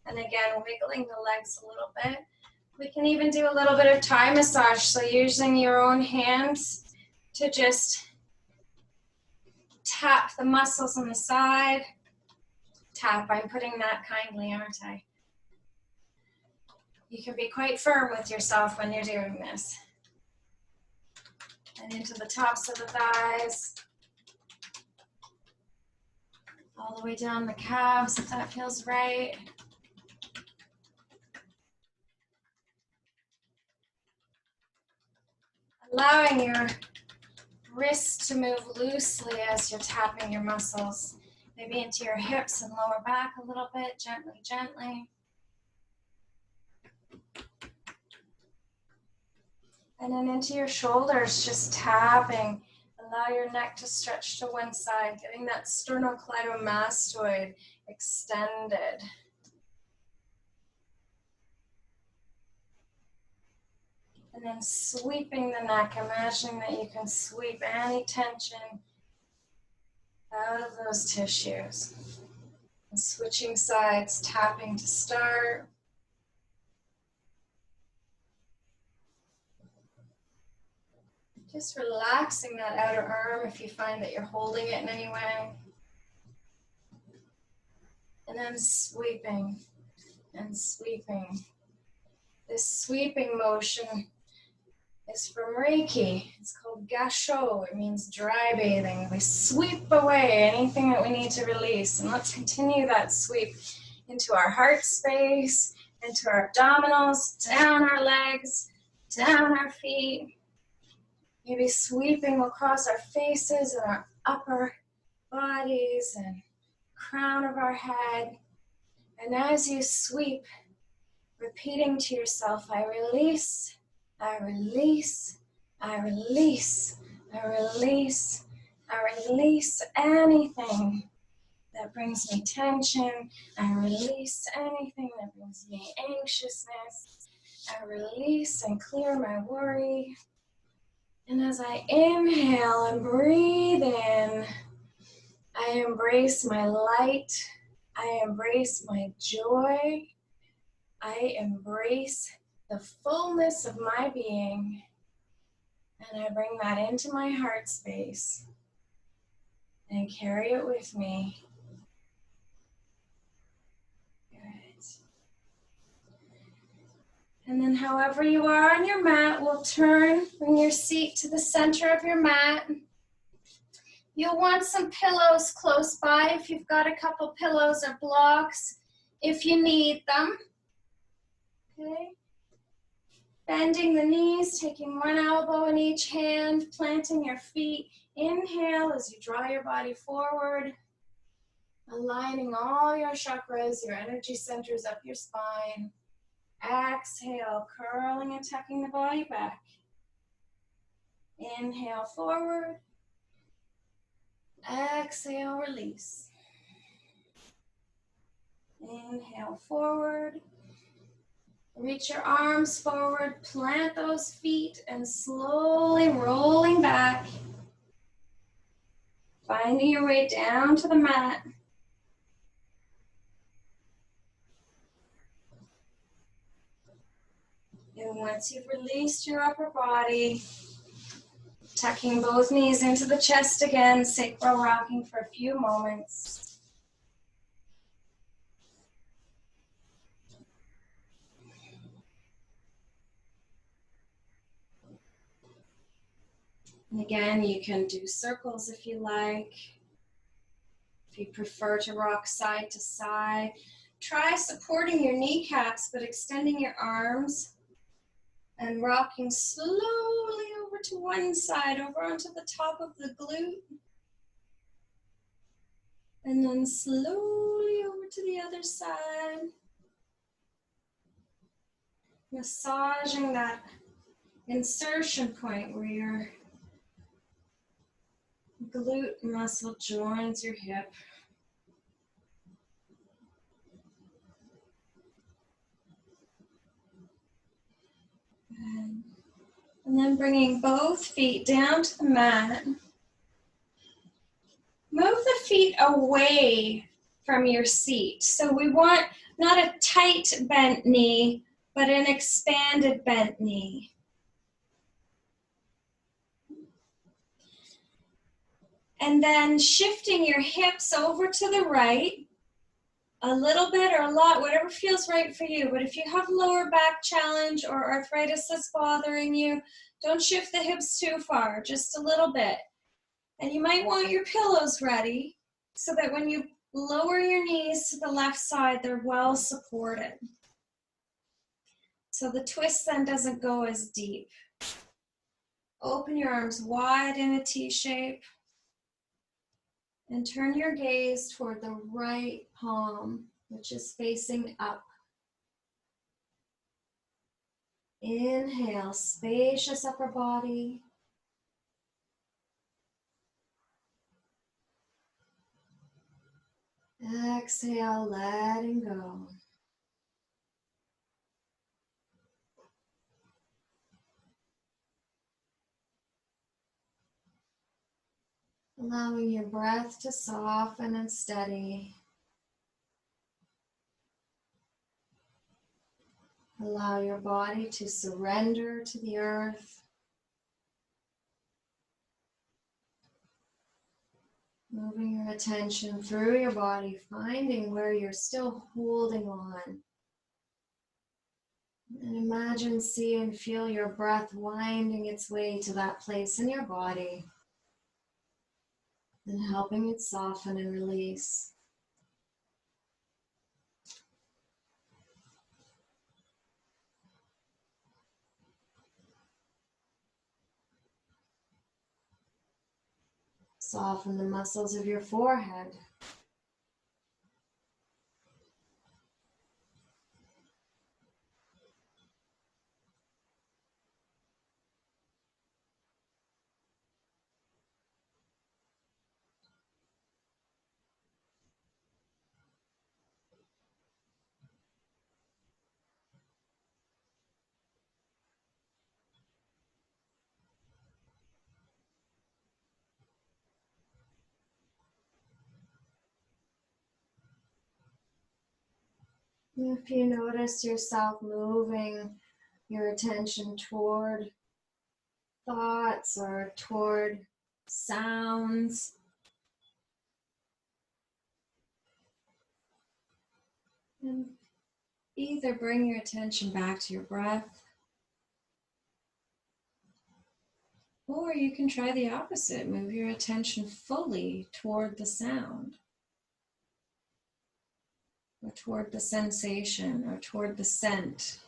S1: And again, wiggling the legs a little bit. We can even do a little bit of Thai massage. So using your own hands to just tap the muscles on the side. Tap, I'm putting that kindly, aren't I? You can be quite firm with yourself when you're doing this. And into the tops of the thighs. All the way down the calves if that feels right. Allowing your wrists to move loosely as you're tapping your muscles. Maybe into your hips and lower back a little bit, gently, gently. And then into your shoulders, just tapping. Allow your neck to stretch to one side, getting that sternocleidomastoid extended. And then sweeping the neck, imagining that you can sweep any tension out of those tissues. And switching sides, tapping to start. Just relaxing that outer arm if you find that you're holding it in any way. And then sweeping and sweeping. This sweeping motion is from Reiki. It's called gasho. It means dry bathing. We sweep away anything that we need to release. And let's continue that sweep into our heart space, into our abdominals, down our legs, down our feet. Maybe sweeping across our faces and our upper bodies and crown of our head. And as you sweep, repeating to yourself, I release, I release, I release, I release, I release anything that brings me tension. I release anything that brings me anxiousness. I release and clear my worry. And as I inhale and breathe in, I embrace my light. I embrace my joy. I embrace the fullness of my being. And I bring that into my heart space and carry it with me. Good. And then however you are on your mat, we'll bring your seat to the center of your mat. You'll want some pillows close by if you've got a couple pillows or blocks, if you need them. Okay. Bending the knees, taking one elbow in each hand, planting your feet. Inhale as you draw your body forward, aligning all your chakras, your energy centers up your spine. Exhale, curling and tucking the body back. Inhale forward. Exhale, release. Inhale forward. Reach your arms forward, plant those feet, and slowly rolling back. Finding your way down to the mat. And once you've released your upper body, tucking both knees into the chest again, sacral rocking for a few moments. And again, you can do circles if you like. If you prefer to rock side to side, try supporting your kneecaps, but extending your arms and rocking slowly over to one side, over onto the top of the glute. And then slowly over to the other side. Massaging that insertion point where your glute muscle joins your hip. Good. And then bringing both feet down to the mat. Move the feet away from your seat. So we want not a tight bent knee, but an expanded bent knee. And then shifting your hips over to the right, a little bit or a lot, whatever feels right for you. But if you have lower back challenge or arthritis that's bothering you, don't shift the hips too far, just a little bit. And you might want your pillows ready so that when you lower your knees to the left side, they're well supported. So the twist then doesn't go as deep. Open your arms wide in a T shape. And turn your gaze toward the right palm, which is facing up. Inhale, spacious upper body. Exhale, letting go. Allowing your breath to soften and steady. Allow your body to surrender to the earth. Moving your attention through your body, finding where you're still holding on. And imagine, see, and feel your breath winding its way to that place in your body and helping it soften and release. Soften the muscles of your forehead. If you notice yourself moving your attention toward thoughts or toward sounds, and either bring your attention back to your breath Or you can try the opposite. Move your attention fully toward the sound, or toward the sensation, or toward the scent.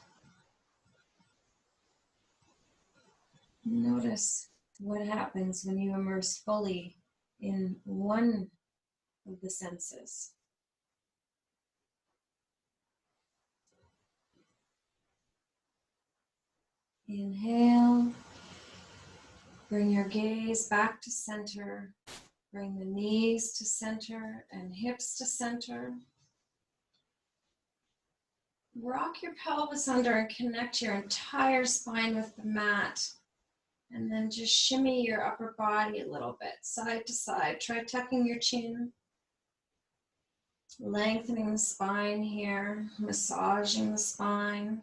S1: Notice what happens when you immerse fully in one of the senses. Inhale. Bring your gaze back to center. Bring the knees to center and hips to center. Rock your pelvis under and connect your entire spine with the mat. And then just shimmy your upper body a little bit, side to side. Try tucking your chin. Lengthening the spine here, massaging the spine.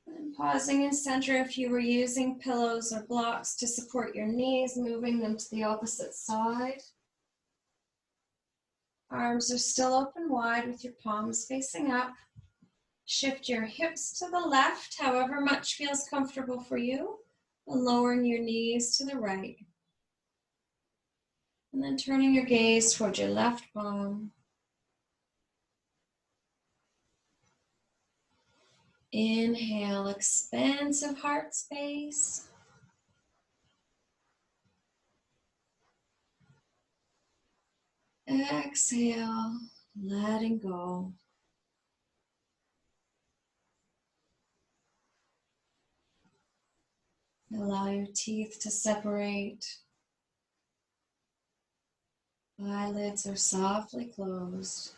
S1: And pausing in center if you were using pillows or blocks to support your knees, moving them to the opposite side. Arms are still open wide with your palms facing up. Shift your hips to the left, however much feels comfortable for you, and lowering your knees to the right. And then turning your gaze toward your left palm. Inhale, expansive heart space. Exhale, letting go. Allow your teeth to separate. Eyelids are softly closed.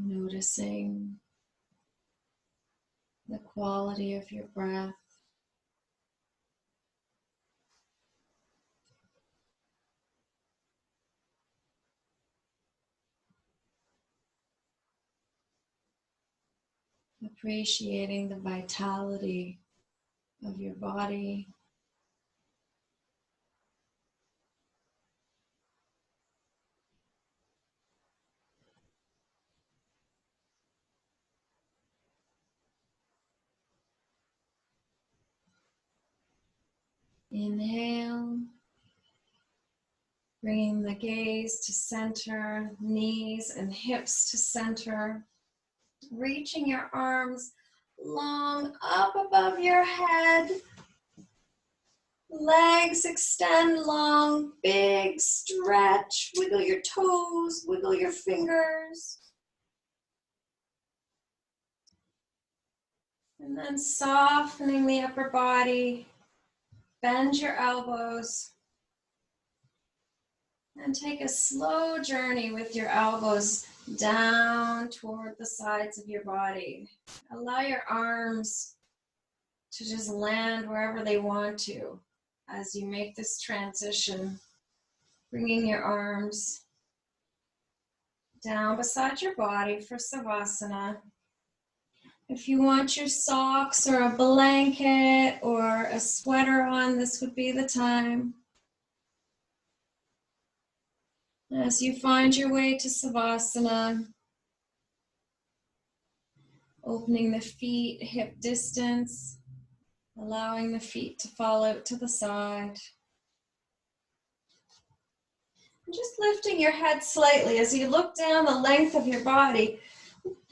S1: Noticing the quality of your breath. Appreciating the vitality of your body. Inhale, bringing the gaze to center, knees and hips to center, reaching your arms long up above your head, legs extend long, big stretch, wiggle your toes, wiggle your fingers, and then softening the upper body. Bend your elbows and take a slow journey with your elbows down toward the sides of your body. Allow your arms to just land wherever they want to as you make this transition. Bringing your arms down beside your body for Savasana. If you want your socks or a blanket or a sweater on, this would be the time. As you find your way to Savasana, opening the feet hip distance, allowing the feet to fall out to the side. And just lifting your head slightly as you look down the length of your body.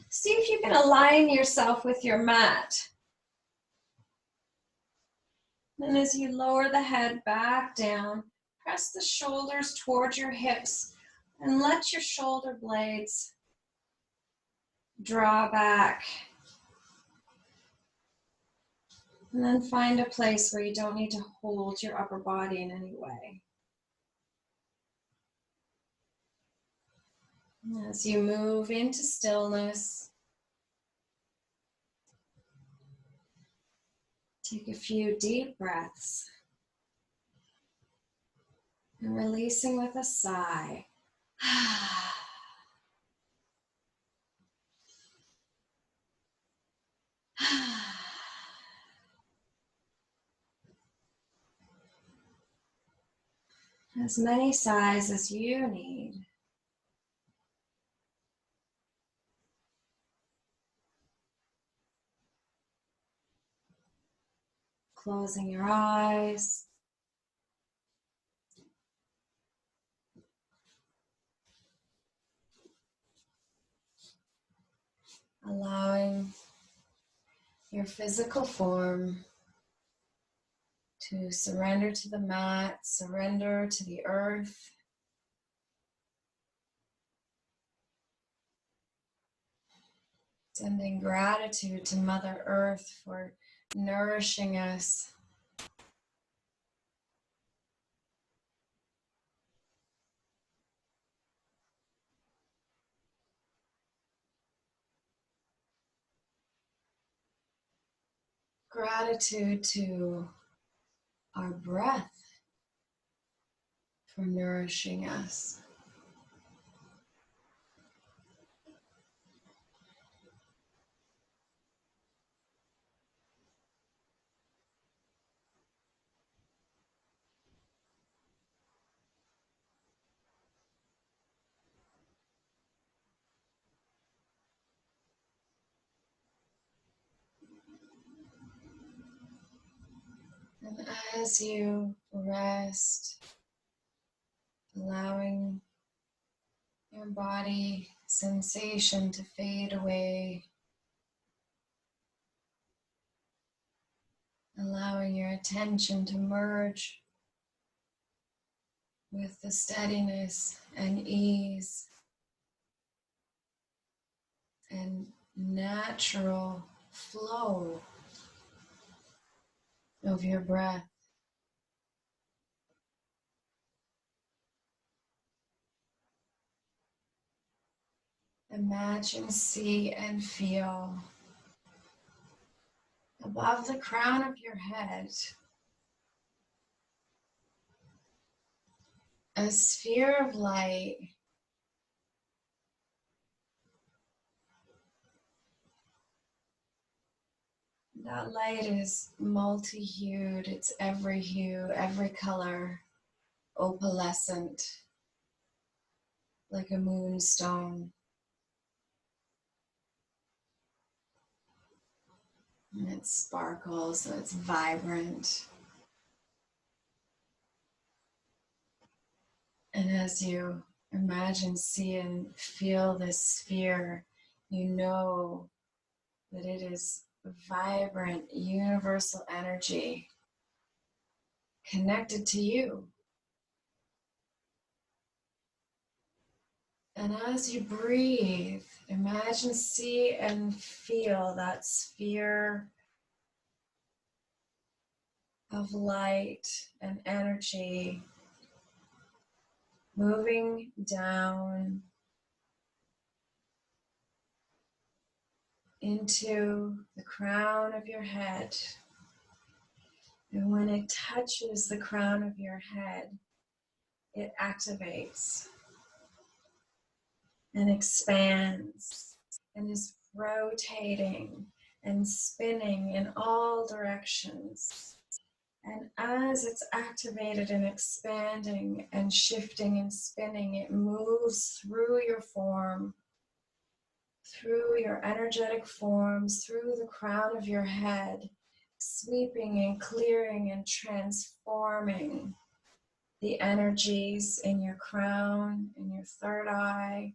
S1: See if you can align yourself with your mat. And as you lower the head back down, press the shoulders towards your hips and let your shoulder blades draw back. And then find a place where you don't need to hold your upper body in any way. As you move into stillness, take a few deep breaths and releasing with a sigh. As many sighs as you need. Closing your eyes. Allowing your physical form to surrender to the mat, surrender to the earth. Sending gratitude to Mother Earth for nourishing us. Gratitude to our breath for nourishing us. And as you rest, allowing your body sensation to fade away, allowing your attention to merge with the steadiness and ease and natural flow of your breath. Imagine, see, and feel above the crown of your head a sphere of light. That light is multi-hued, it's every hue, every color, opalescent, like a moonstone. And it sparkles, so it's vibrant. And as you imagine, see, and feel this sphere, you know that it is vibrant, universal energy connected to you. And as you breathe, imagine, see, and feel that sphere of light and energy moving down into the crown of your head. And when it touches the crown of your head, it activates and expands and is rotating and spinning in all directions. And as it's activated and expanding and shifting and spinning, it moves through your form, through your energetic forms, through the crown of your head, sweeping and clearing and transforming the energies in your crown, in your third eye,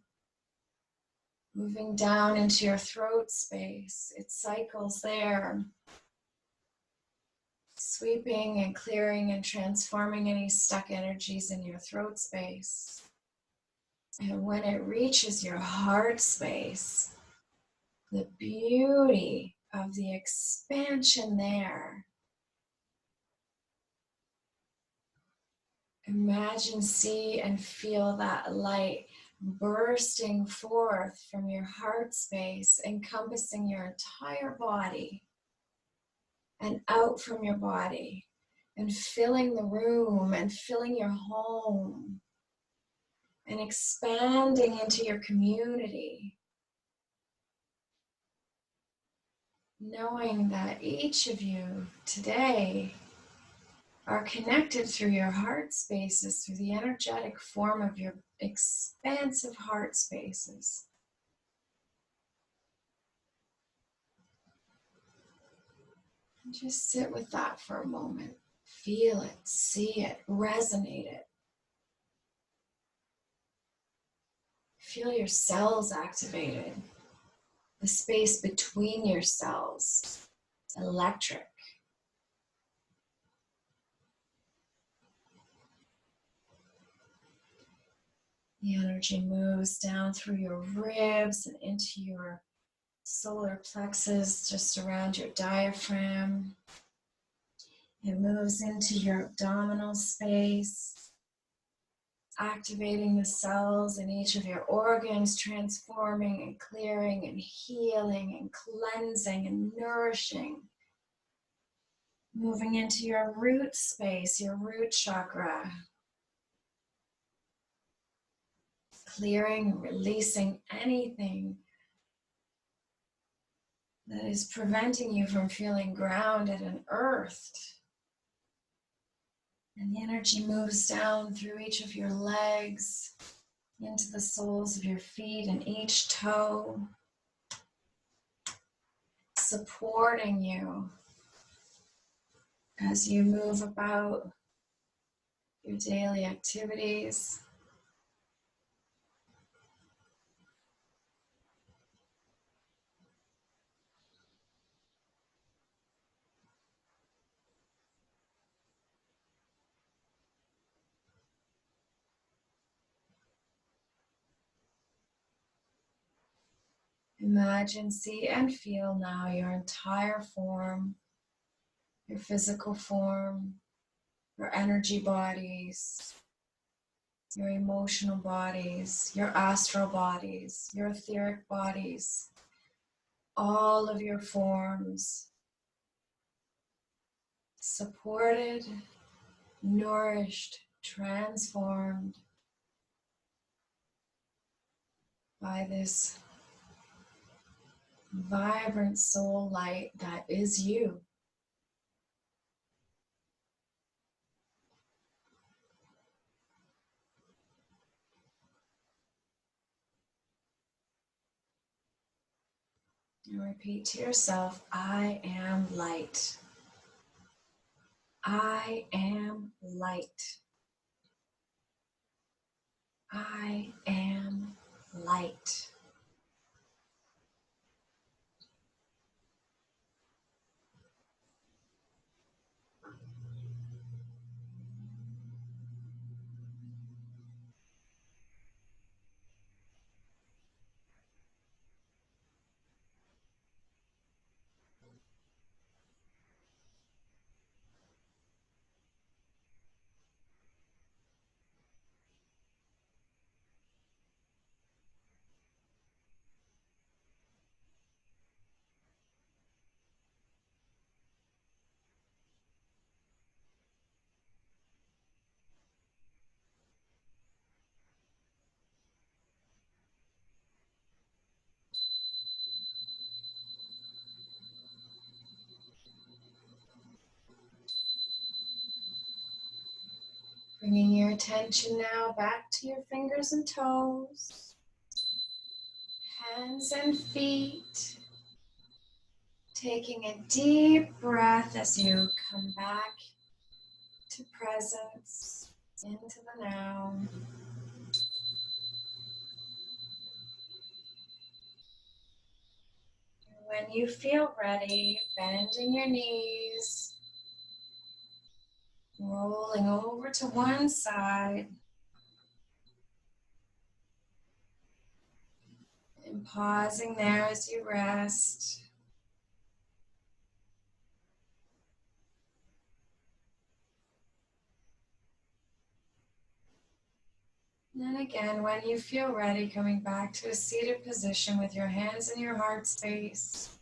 S1: moving down into your throat space. It cycles there, sweeping and clearing and transforming any stuck energies in your throat space. And when it reaches your heart space, the beauty of the expansion there. Imagine, see, and feel that light bursting forth from your heart space, encompassing your entire body and out from your body and filling the room and filling your home and expanding into your community. knowing that each of you today are connected through your heart spaces, through the energetic form of your expansive heart spaces. And just sit with that for a moment. Feel it, see it, resonate it. Feel your cells activated. The space between your cells, electric. The energy moves down through your ribs and into your solar plexus, just around your diaphragm. It moves into your abdominal space, activating the cells in each of your organs, transforming and clearing and healing and cleansing and nourishing. Moving into your root space, your root chakra. Clearing and releasing anything that is preventing you from feeling grounded and earthed. And the energy moves down through each of your legs, into the soles of your feet and each toe, supporting you as you move about your daily activities. Imagine, see, and feel now your entire form, your physical form, your energy bodies, your emotional bodies, your astral bodies, your etheric bodies, all of your forms, supported, nourished, transformed by this vibrant soul light that is you. And repeat to yourself, I am light. I am light. I am light. Bringing your attention now back to your fingers and toes, hands and feet. Taking a deep breath as you come back to presence, into the now. When you feel ready, bending your knees, rolling over to one side, and pausing there as you rest. And then again, when you feel ready, coming back to a seated position with your hands in your heart space.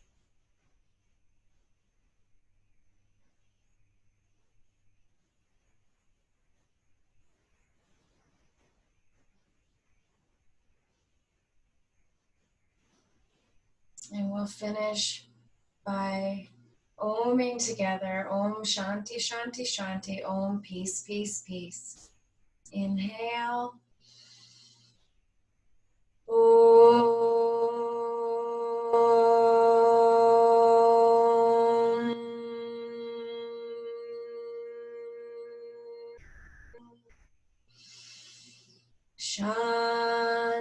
S1: And we'll finish by oming together. Om Shanti Shanti Shanti. Om Peace Peace Peace. Inhale. Om.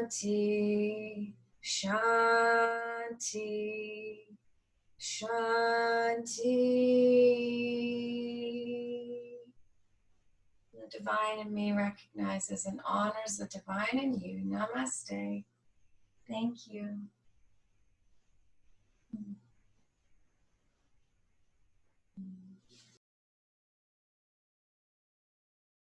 S1: Shanti, Shanti, Shanti. The divine in me recognizes and honors the divine in you. Namaste. Thank you.